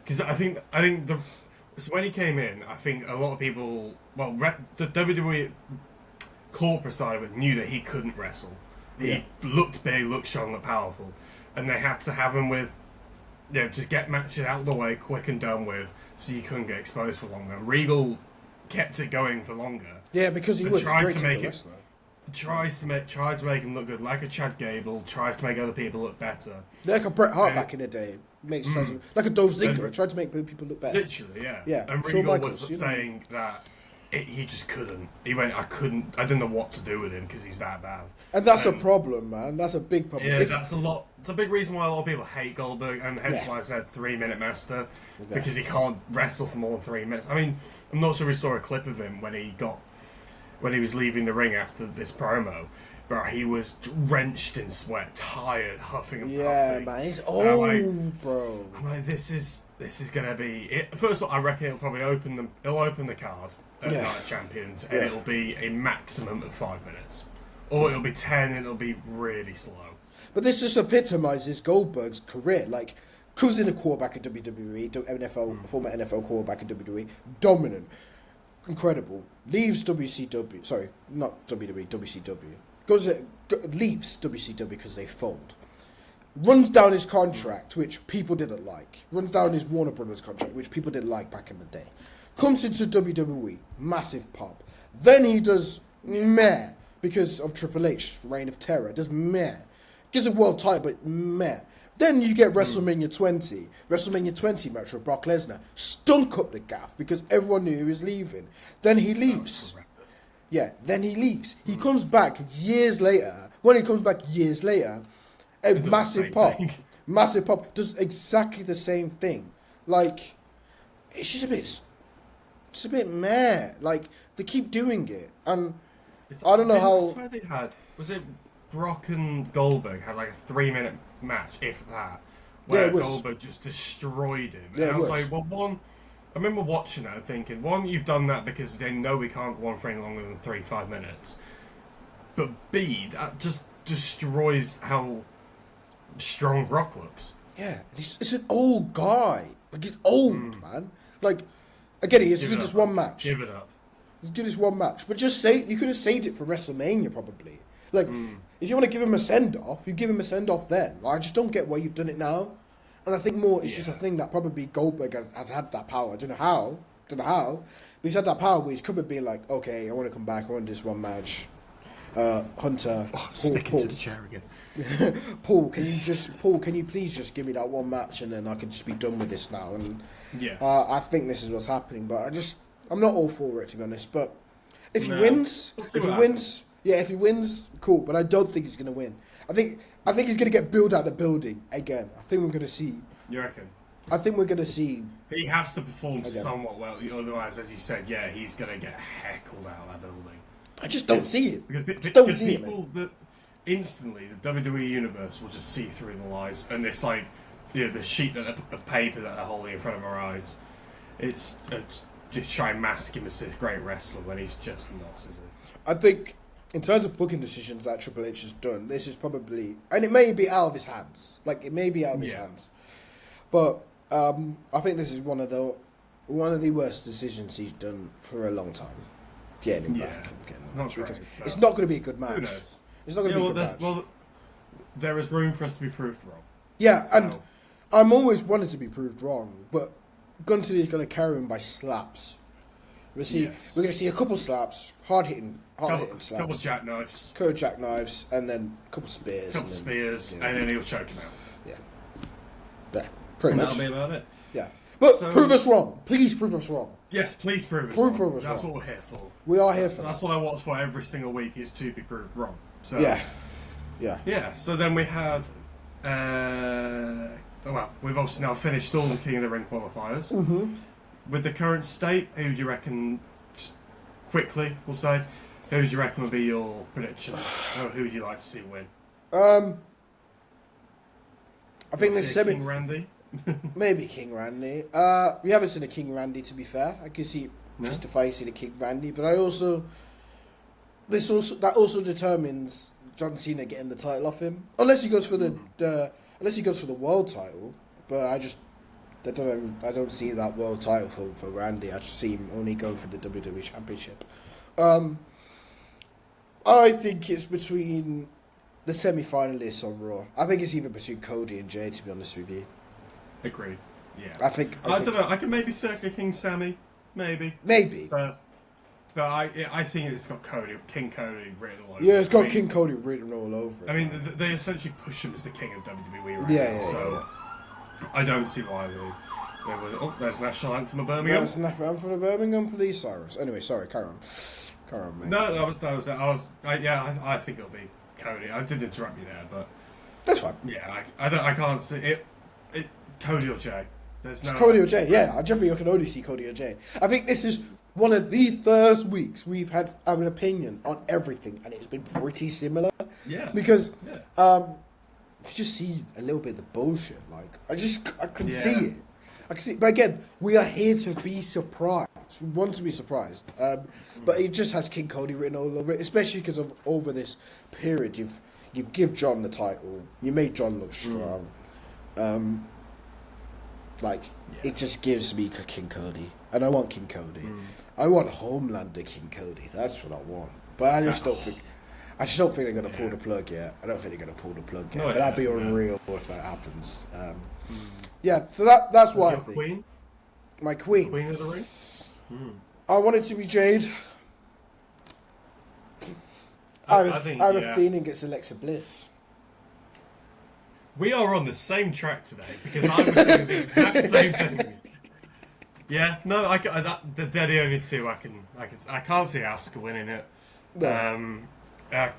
because I think So when he came in, I think a lot of people, the WWE corporate side of it knew that he couldn't wrestle. He looked big, looked strong, looked powerful, and they had to have him with, just get matches out of the way, quick and done with, so you couldn't get exposed for longer. And Regal kept it going for longer. Yeah, because he was tried great to make it. wrestler. Tried to make him look good, like a Chad Gable. Tries to make other people look better. Like a Bret Hart back in the day. Like a Dolph Ziggler. Tried to make people look better. Literally, yeah. Yeah. And Regal was saying that he just couldn't. He went, I didn't know what to do with him because he's that bad. And that's a problem, man. That's a big problem. Yeah, that's a lot. It's a big reason why a lot of people hate Goldberg, and hence why I said 3-minute master, because he can't wrestle for more than 3 minutes. I mean, I'm not sure we saw a clip of him when he was leaving the ring after this promo, but he was drenched in sweat, tired, huffing and puffing. Yeah, man, he's old, bro. I'm like, this is gonna be it. First of all, I reckon it'll probably open the card at Night of Champions, and it'll be a maximum of 5 minutes, or it'll be 10, and it'll be really slow. But this just epitomizes Goldberg's career. Like, comes in a quarterback in WWE, former NFL quarterback in WWE, dominant, incredible. Leaves WCW, sorry, not WWE, WCW. Leaves WCW because they fold. Runs down his contract, which people didn't like. Runs down his Warner Brothers contract, which people didn't like back in the day. Comes into WWE, massive pop. Then he does meh because of Triple H, Reign of Terror. Does meh. Gives a world title, but meh. Then you get WrestleMania 20. WrestleMania 20 match with Brock Lesnar. Stunk up the gaff because everyone knew he was leaving. Then he leaves. Then he leaves. He comes back years later. When he comes back years later, a massive pop. Massive pop. Does exactly the same thing. Like, it's just a bit meh. Like, they keep doing it. And I don't know how... I swear they had... Was it Brock and Goldberg had like a 3-minute match, if that, where Goldberg just destroyed him. And I was like, well, I remember watching that and thinking, you've done that because they know we can't go on for any longer than 3-5 minutes. But B, that just destroys how strong Brock looks. Yeah, it's an old guy. Like, he's old, man. Like, I get it, he's doing this one match. Give it up. He's doing this one match. But you could have saved it for WrestleMania, probably. Like, if you want to give him a send-off, you give him a send-off then. Like, I just don't get why you've done it now. And I think more it's just a thing that probably Goldberg has had that power. I don't know how. But he's had that power where he's could have been like, okay, I want to come back. I want to do this one match. Hunter, Paul. To the chair again. Paul, can you please just give me that one match and then I can just be done with this now? And I think this is what's happening. But I'm not all for it, to be honest. But if he wins, if he wins, cool. But I don't think he's going to win. I think he's going to get billed out the building again. I think we're going to see. You reckon? I think we're going to see. He has to perform somewhat well. Otherwise, as you said, he's going to get heckled out of that building. I just don't see it. Because people instantly, the WWE universe will just see through the lies. And it's like, the sheet of paper that they're holding in front of our eyes. It's just try and mask him as this great wrestler when he's just not, is it? I think, in terms of booking decisions that Triple H has done, this is probably, and it may be out of his hands. Like, it may be out of his hands. But I think this is one of the worst decisions he's done for a long time. Getting him back. It's not going to be a good match. Who knows? It's not going to be a good match. Well, there is room for us to be proved wrong. Yeah, and I'm always wanted to be proved wrong, but Gunter is going to carry him by slaps. We're going to see a couple slaps, hard hitting slaps. Couple jackknives. Couple jackknives, and then a couple spears. And then he'll choke him out. Yeah, pretty much. That'll be about it. Yeah. But prove us wrong. Please prove us wrong. Yes, please prove us wrong. Prove us That's wrong. what we're here for. We are here for That's what I watch for every single week, is to be proved wrong. So Yeah, so then we have... we've obviously now finished all the King of the Ring qualifiers. Mm-hmm. With the current state, who do you reckon, just quickly, we'll say, who do you reckon would be your predictions? Or who would you like to see win? I think there's King Randy? Maybe King Randy. We haven't seen a King Randy, to be fair. I can see justify seeing a King Randy, but that also determines John Cena getting the title off him, unless he goes for the world title. But I don't see that world title for Randy. I just see him only go for the WWE Championship. I think it's between the semi-finalists on Raw. I think it's either between Cody and Jay, to be honest with you. Agreed. Yeah. I think I don't know. I can maybe circle King Sammy, maybe. But I think it's got King Cody written all over. Yeah, it's got King Cody written all over it. I mean, they essentially push him as the king of WWE right now. So I don't see why they were. Oh, there's National Anthem of Birmingham. That's National Anthem of Birmingham Police Sirens. Anyway, sorry, carry on. Carry on, mate. No, that was it. I think it'll be Cody. I did interrupt you there, but that's fine. Yeah, I can't see it. Cody or Jay. There's no. It's Cody or Jay. Yeah, I generally can only see Cody or Jay. I think this is one of the first weeks we've had an opinion on everything, and it's been pretty similar. Yeah. Because you just see a little bit of the bullshit. Like I can see it. I can see. But again, we are here to be surprised. We want to be surprised. But it just has King Cody written all over it, especially because of over this period you've give John the title. You made John look strong. It just gives me King Cody. And I want King Cody. I want Homelander King Cody. That's what I want. But I just don't think they're gonna pull the plug yet. I don't think they're gonna pull the plug yet. But that'd be unreal if that happens. Yeah, so that's why I think. Queen? My queen. Queen of the Ring? I want it to be Jade. I have a feeling it's Alexa Bliss. We are on the same track today because I was doing the exact same things. Yeah, no, they're the only two I can't see Asuka winning it. No. I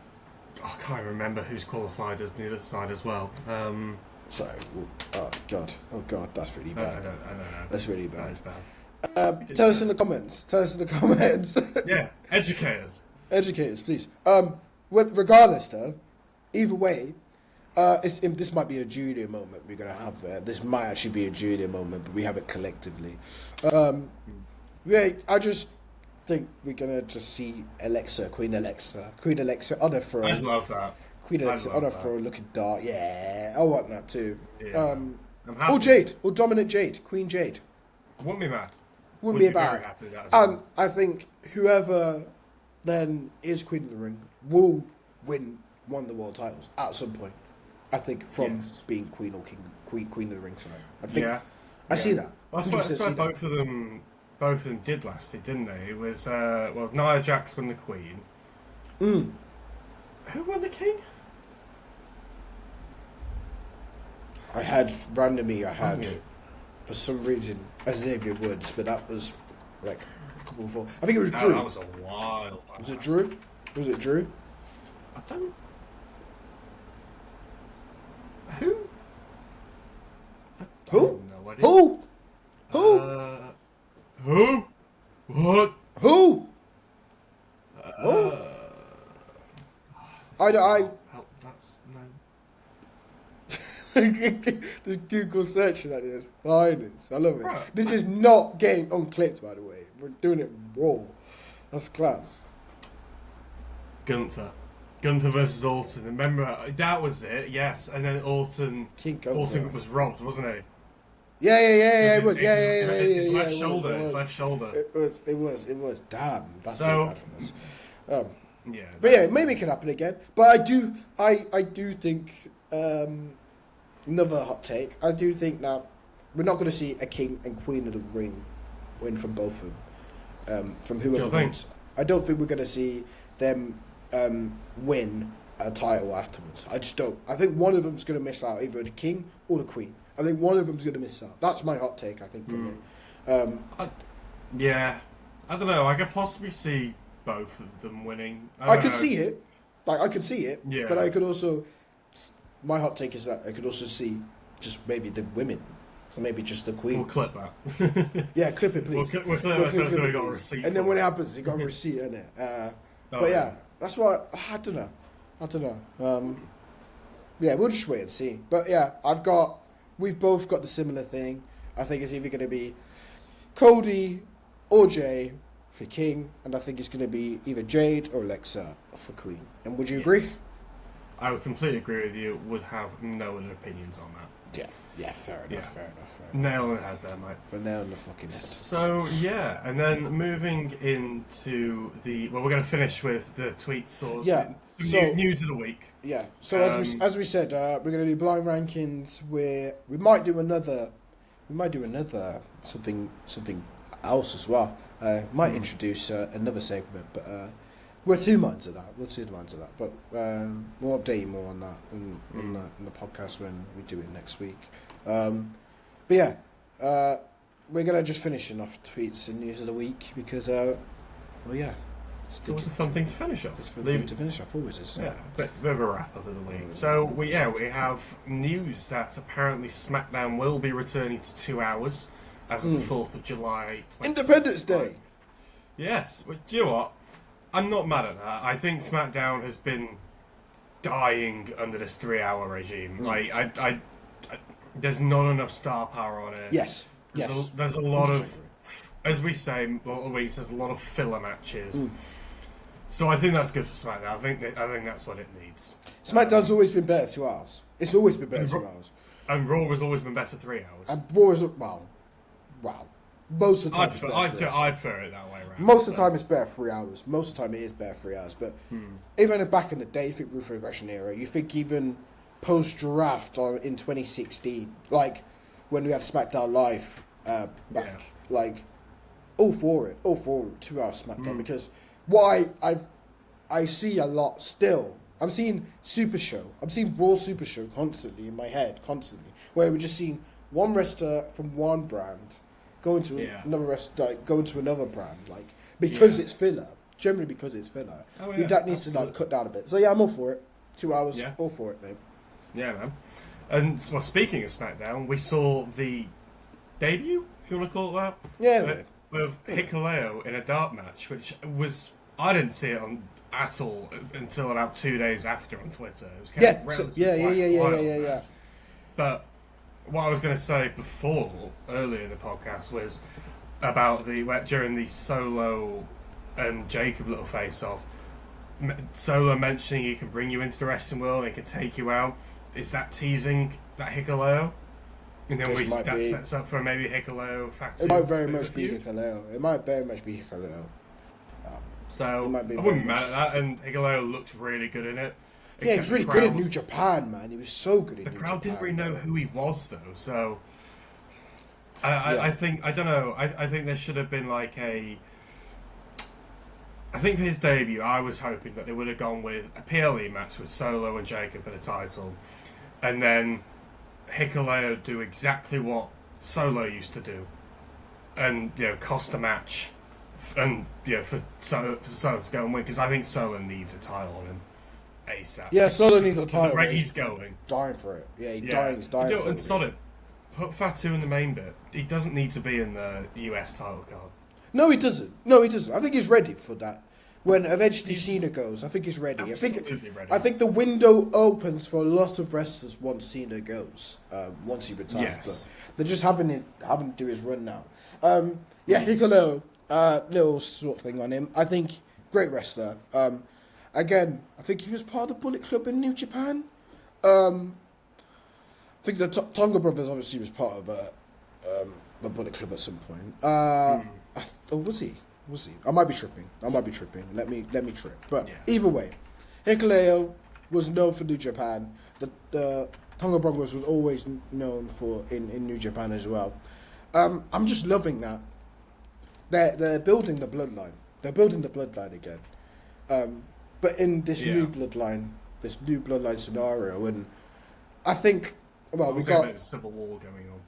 can't remember who's qualified as the other side as well. Sorry. Oh god, that's really bad. I don't know. That's really bad. That is bad. Tell us in the comments. Yeah, educators, please. Regardless though, either way, this might be a Julia moment we're gonna have there. This might actually be a Julia moment, but we have it collectively. I just think we're gonna just see Queen Alexa on her throne. I'd love that. Queen Alexa on her throne, looking dark. Yeah, I want that too. Yeah. I'm happy. Or Jade, or Dominant Jade, Queen Jade. Wouldn't be mad. Wouldn't be bad. Very happy with that as well. And I think whoever then is Queen of the Ring will win one of the world titles at some point. I think from being Queen or King, Queen of the Ring. Sorry, I think I see that. Well, that's why both of them did last it, didn't they? It was Nia Jax won the Queen. Who won the King? For some reason Xavier Woods, but that was like a couple before. I think it was Drew. That was a while. Was it Drew? I don't. Who? Who? No idea. Who? Who? What? Who? That's the Google search that is finest. I love it. Right. This is not getting unclipped, by the way. We're doing it raw. That's class. Gunter versus Orton. Remember, that was it, yes. And then Orton was robbed, wasn't he? Yeah, it was. His left shoulder. It was. Damn. That's so, bad from us. But yeah, maybe it can happen again. But I do think, another hot take, I do think that we're not going to see a King and Queen of the Ring win from both of them. From whoever wins. I don't think we're going to see them win a title afterwards. I just don't. I think one of them's going to miss out, either the King or the Queen. I think one of them's going to miss out. That's my hot take, I think, for me. I don't know. I could possibly see both of them winning. I could see it. I could see it. Yeah. But I could also... My hot take is that I could also see just maybe the women. So maybe just the Queen. We'll clip that. Yeah, clip it, please. We'll clip it, so we got a receipt. And then when it happens, you got a receipt in it. But yeah, that's why... I don't know. Yeah, we'll just wait and see. But yeah, we've both got the similar thing. I think it's either going to be Cody or Jay for King, and I think it's going to be either Jade or Alexa for Queen. And would you agree? I would completely agree with you. Would have no other opinions on that. Yeah, fair enough. Nail on the head there, mate. For nail on the fucking head. So, yeah, and then moving into we're going to finish with the tweets or news of the week. Yeah, so as we said, we're going to do blind rankings where we might do another something else as well. Might introduce another segment, but we're 2 months of that. But we'll update you more on that in the podcast when we do it next week. But yeah, we're gonna just finishing off tweets and news of the week because it's always a fun thing to finish off. It's a fun thing to finish off, always is. Yeah, bit of a wrap up of the week. So we have news that apparently SmackDown will be returning to 2 hours as of the 4th of July. Independence Day. Yes, but do you know what? I'm not mad at that. I think SmackDown has been dying under this 3-hour regime. Like, I there's not enough star power on it. Yes. There's a lot of, as we say, a lot of weeks. There's a lot of filler matches. So I think that's good for SmackDown. I think that's what it needs. SmackDown's always been better 2 hours. It's always been better 2 hours. And Raw has always been better 3 hours. And Raw is most of the time I'd prefer it that way around. Most of the time it's better 3 hours. Most of the time it is better 3 hours. But even back in the day, you think Ruthless Aggression era, you think even post-draft in 2016, like when we had SmackDown Live back, like all for it, 2 hours SmackDown. Because what I see a lot still, I'm seeing Super Show, I'm seeing Raw Super Show constantly in my head, where we're just seeing one wrestler from one brand go into another go into another brand, like because it's filler. Generally because it's filler. That needs to cut down a bit. So yeah, I'm all for it. 2 hours, all for it, mate. Yeah, man. And well, speaking of SmackDown, we saw the debut, if you want to call it that. Yeah. With Hikuleo in a dark match, which I didn't see it at all until about 2 days after on Twitter. It was yeah. But what I was going to say earlier in the podcast was about during the Solo and Jacob little face-off, Solo mentioning he can bring you into the wrestling world and he can take you out. Is that teasing that Hikuleo? And then that sets up for maybe Hikuleo Fatu. It might very much be Hikuleo. So I wouldn't be mad at that, and Hikuleo looked really good in it. Yeah, he was really good in New Japan, man. He was so good in New Japan. The crowd didn't really know who he was, though, so I think, I don't know, I think there should have been like I think for his debut, I was hoping that they would have gone with a PLE match with Solo and Jacob for the title, and then Hikuleo do exactly what Solo used to do, and cost a match, and for Solo to go and win, because I think Solo needs a title on him ASAP. Yeah, Solo needs a title. The rate he's going, dying for it. Yeah, he's dying for it. And solid. Put Fatu in the main bit. He doesn't need to be in the US title card. No, he doesn't. I think he's ready for that. When eventually Cena goes, I think he's ready. Absolutely ready. I think the window opens for a lot of wrestlers once Cena goes, once he retires. Yes. But they're just having to do his run now. Hikuleo, little sort of thing on him. I think great wrestler. Again, I think he was part of the Bullet Club in New Japan. I think the Tonga Brothers obviously was part of the Bullet Club at some point. Was he? I might be tripping. Let me trip. But either way, Hikuleo was known for New Japan. The Tonga Brothers was always known for in New Japan as well. I'm just loving that. They're building the bloodline. They're building the bloodline again. But in this new bloodline scenario, and I think we got a civil war going on.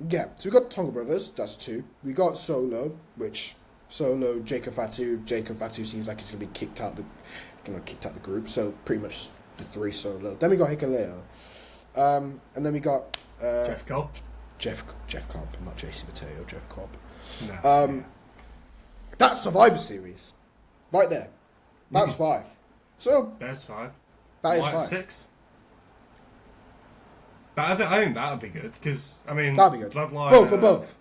Yeah, so we got Tonga Brothers. That's 2. We got Solo, Jacob Fatu. Jacob Fatu seems like he's gonna be kicked out the group. So pretty much the 3 Solo. Then we got Hikuleo, and then we got Jeff Cobb. Jeff Cobb, not JC Mateo. Jeff Cobb. No, That's Survivor Series, right there. That's 5. So there's 5. That is 5. 6. But I think that would be good because that'd be good. Bloodline for both.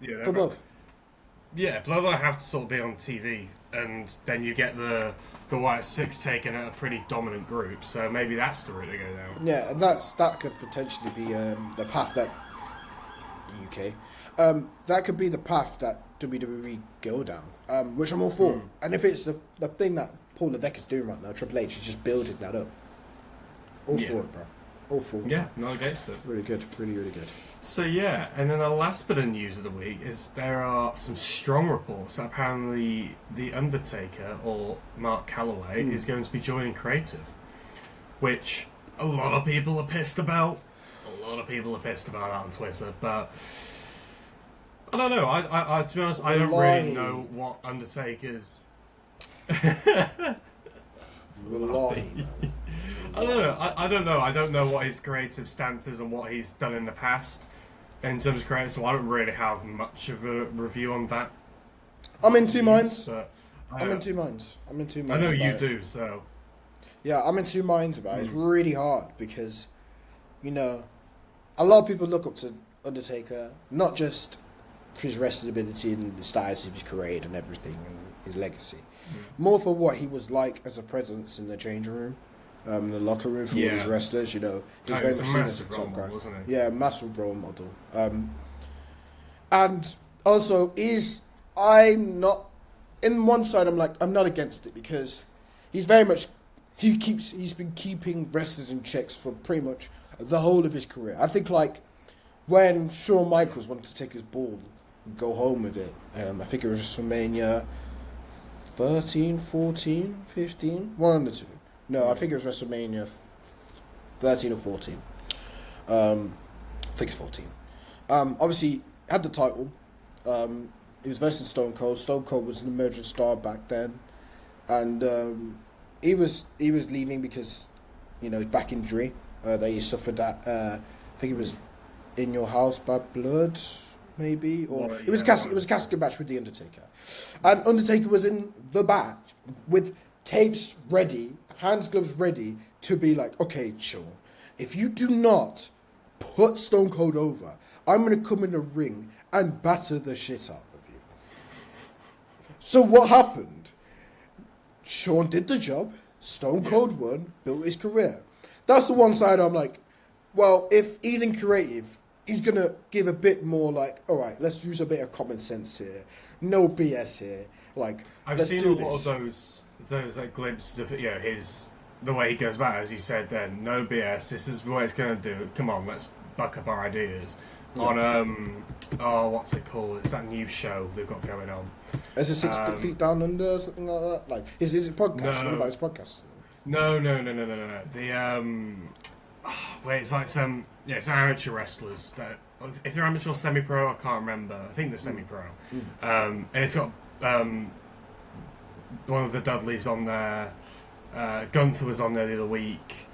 Yeah, Bloodline have to sort of be on TV, and then you get the the White Six taking out a pretty dominant group, so maybe that's the route to go down. Yeah, and that could potentially be the path that UK. That could be the path that WWE go down, which I'm all for. And if it's the thing that Paul Levesque is doing right now, Triple H is just building that up. All for it, bro. All for it. Yeah, not against it. Really good. Really, really good. So yeah, and then the last bit of news of the week is there are some strong reports that apparently The Undertaker, or Mark Calloway, is going to be joining Creative, which a lot of people are pissed about. A lot of people are pissed about that on Twitter, but I don't know. I to be honest, I don't really know what Undertaker's... Lying. I don't know. I don't know. I don't know what his creative stance is and what he's done in the past in terms of creative, so I don't really have much of a review on that. I'm in two minds. I'm in two minds. I know you do, so... Yeah, I'm in two minds about it. It's really hard because, you know, a lot of people look up to Undertaker, not just for his wrestling ability and the status he's created and everything and his legacy, more for what he was like as a presence in the changing room. The locker room for all these wrestlers, you know, he was very much seen as a top guy. Wasn't he? Yeah, massive role model. And also, I'm not, in one side, I'm not against it because he's very much, he's been keeping wrestlers in checks for pretty much the whole of his career. I think like when Shawn Michaels wanted to take his ball and go home with it, I think it was WrestleMania 13, 14, 15, one of the two. No, I think it was WrestleMania 13 or 14. I think it's 14. Obviously, had the title. He was versing Stone Cold. Stone Cold was an emerging star back then. And he was leaving because, you know, his back injury that he suffered at, I think it was In Your House by Blood, maybe? Or it was a casket match with The Undertaker. And Undertaker was in the back with tapes ready, hands, gloves ready to be like, okay, Shawn, if you do not put Stone Cold over, I'm going to come in the ring and batter the shit out of you. So what happened? Shawn did the job, Stone Cold won, built his career. That's the one side I'm like, well, if he's in creative, he's going to give a bit more like, all right, let's use a bit of common sense here. No BS here. Like, I've let's seen do a lot this. of those like glimpses of the way he goes about, as you said then, no BS, this is what it's going to do, come on, let's buck up our ideas. Yeah. On, what's it called? It's that new show they've got going on. Is it 6 Feet Down Under or something like that? Like, is it podcast? What about his podcast? No. Wait, it's like it's amateur wrestlers that, if they're amateur or semi-pro, I can't remember. I think they're semi-pro. And it's got one of the Dudleys on there. Gunter was on there the other week.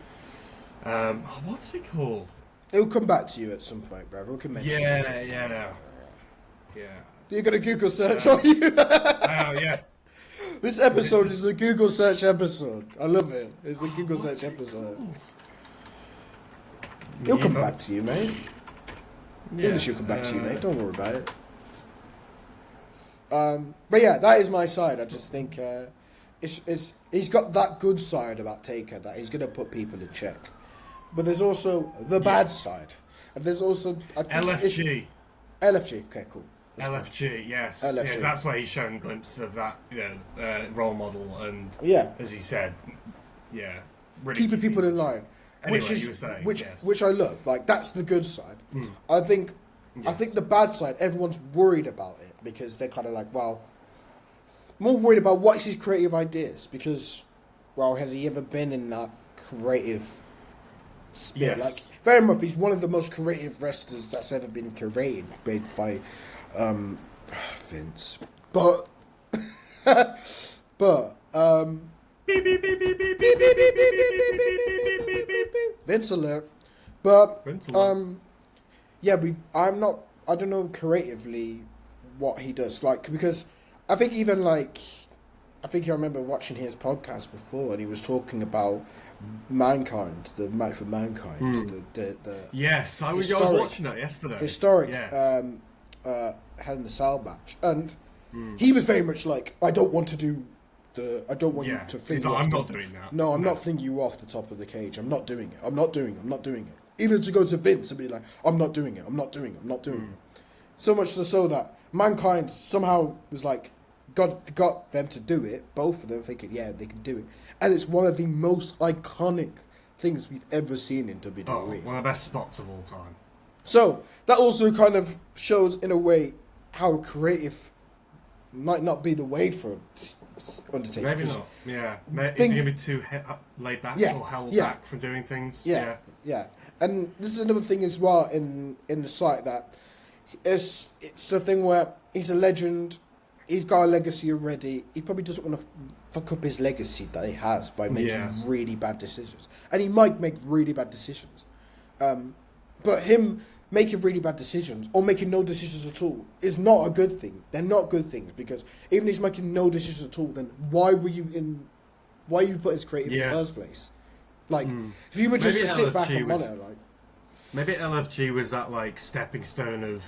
What's it called? It'll come back to you at some point, brother. We can mention it. Yeah. You're going to Google search, are you? Yes. This episode is a Google search episode. I love it. It's a Google search episode. It'll come back to you, mate. Yeah. It'll come back to you, mate. Don't worry about it. But yeah, that is my side. I just think he's got that good side about Taker that he's going to put people in check. But there's also the bad side. And there's also... LFG. LFG, okay, cool. That's LFG, fine. yes. LFG. Yeah, that's why he's shown glimpses of that role model and, as he said, really keeping people in line. Anyway, which is you were saying, which I love. Like, that's the good side. I think the bad side, everyone's worried about it because they're kind of like, well, more worried about what's his creative ideas because, well, has he ever been in that creative spit? Yes. Like, very much, he's one of the most creative wrestlers that's ever been created by Vince. But Vince alert. But I don't know creatively what he does, like, because I think even like I remember watching his podcast before and he was talking about Mankind, the match with Mankind. Yes, I was watching that yesterday. Historic Hell in the Cell match. And he was very much like, I don't want to do I don't want you to fling. I'm not doing that. No, I'm not flinging you off the top of the cage. I'm not doing it. I'm not doing it. Even to go to Vince and be like, I'm not doing it. I'm not doing it. So much so that Mankind somehow was like, got them to do it. Both of them thinking, yeah, they can do it. And it's one of the most iconic things we've ever seen in WWE. Oh, one of the best spots of all time. So that also kind of shows, in a way, how creative might not be the way for Undertaker. Maybe not. Yeah. Is he going to be too laid back or held back from doing things? Yeah. And this is another thing as well in the site that it's a thing where he's a legend. He's got a legacy already. He probably doesn't want to fuck up his legacy that he has by making really bad decisions. And he might make really bad decisions. But him making really bad decisions or making no decisions at all is not a good thing. They're not good things, because even if he's making no decisions at all, then why you put his creative in the first place? Like, if you were just to sit back and monitor, like... Maybe LFG was that, like, stepping stone of,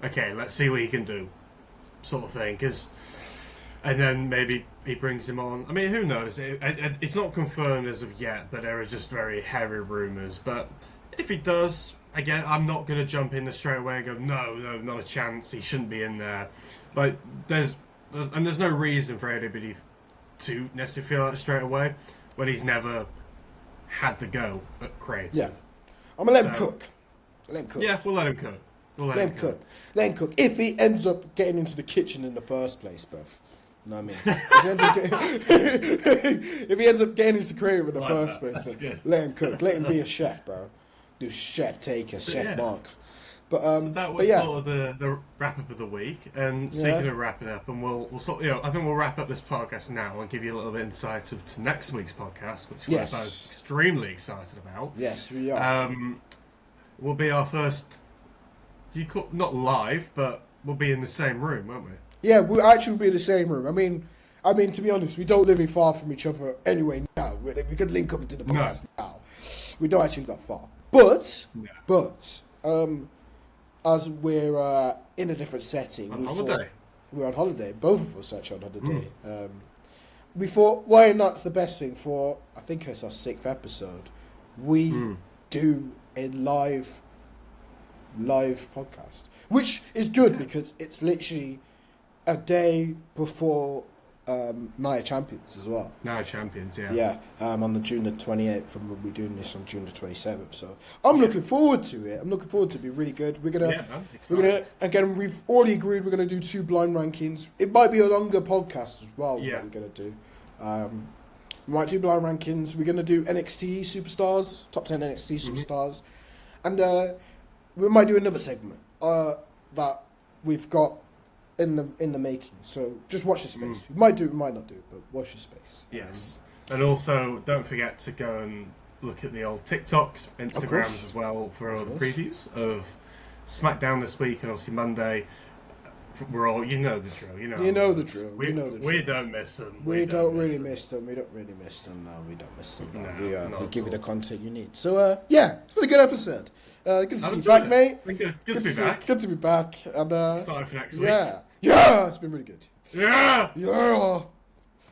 okay, let's see what he can do, sort of thing, and then maybe he brings him on. I mean, who knows? It's not confirmed as of yet, but there are just very heavy rumours. But if he does, again, I'm not going to jump in there straight away and go, no, not a chance, he shouldn't be in there. Like, there's no reason for anybody to necessarily feel that straight away when he's never had the go at creative. Yeah. I'm going to let him cook. Yeah, we'll let him cook. Let him cook. If he ends up getting into the kitchen in the first place, bruv. You know what I mean? If he ends up getting into creative in the first place, then let him cook. Let him be a chef, bro. Do Chef Taker, Chef Mark. But so that was sort of the wrap up of the week. And speaking of wrapping up, and we'll sort, I think we'll wrap up this podcast now and give you a little bit of insight to next week's podcast, which we're both extremely excited about. Yes, we are. Will be our first. Not live, but we'll be in the same room, won't we? Yeah, we'll actually be in the same room. I mean, to be honest, we don't live far from each other anyway now. We could link up into the podcast now. We don't actually live that far. But, as we're in a different setting. We're on holiday. Both of us actually on holiday. We thought, why not? The best thing for, I think it's our 6th episode. We do a live podcast, which is good because it's literally a day before Night of Champions as well. Night of Champions, on the June the 28th, and we'll be doing this on June the 27th. So I'm looking forward to it. It'll be really good. We're gonna again. We've already agreed we're gonna do 2 blind rankings. It might be a longer podcast as well. That we're gonna do. We might do blind rankings. We're gonna do NXT superstars, top 10 NXT superstars, and we might do another segment that we've got in the making. So just watch the space. We might do it, we might not do it, but watch the space. Yes. And also, don't forget to go and look at the old TikToks, Instagrams as well for all the previews of SmackDown this week and obviously Monday. We're all, you know the drill. You know the drill. We don't miss them. We don't really miss them. No, we don't miss them. No, we give you the content you need. So, it's been a good episode. Good to see you back, mate. Good to be back. Good to be back. And, excited for next week. Yeah, it's been really good. Yeah.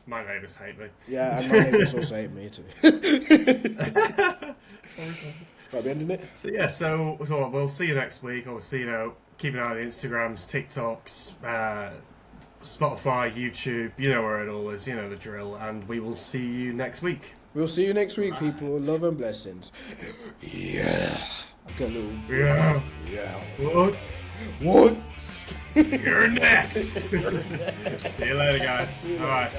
My neighbours hate me. Yeah, and my neighbours also hate me too. Right, we ending it? So we'll see you next week. Obviously, keep an eye on the Instagrams, TikToks, Spotify, YouTube. You know where it all is. You know the drill. And we will see you next week. We'll see you next week, people. Love and blessings. Yeah. I've got a little... Yeah. What? You're next. See you later, guys. Bye.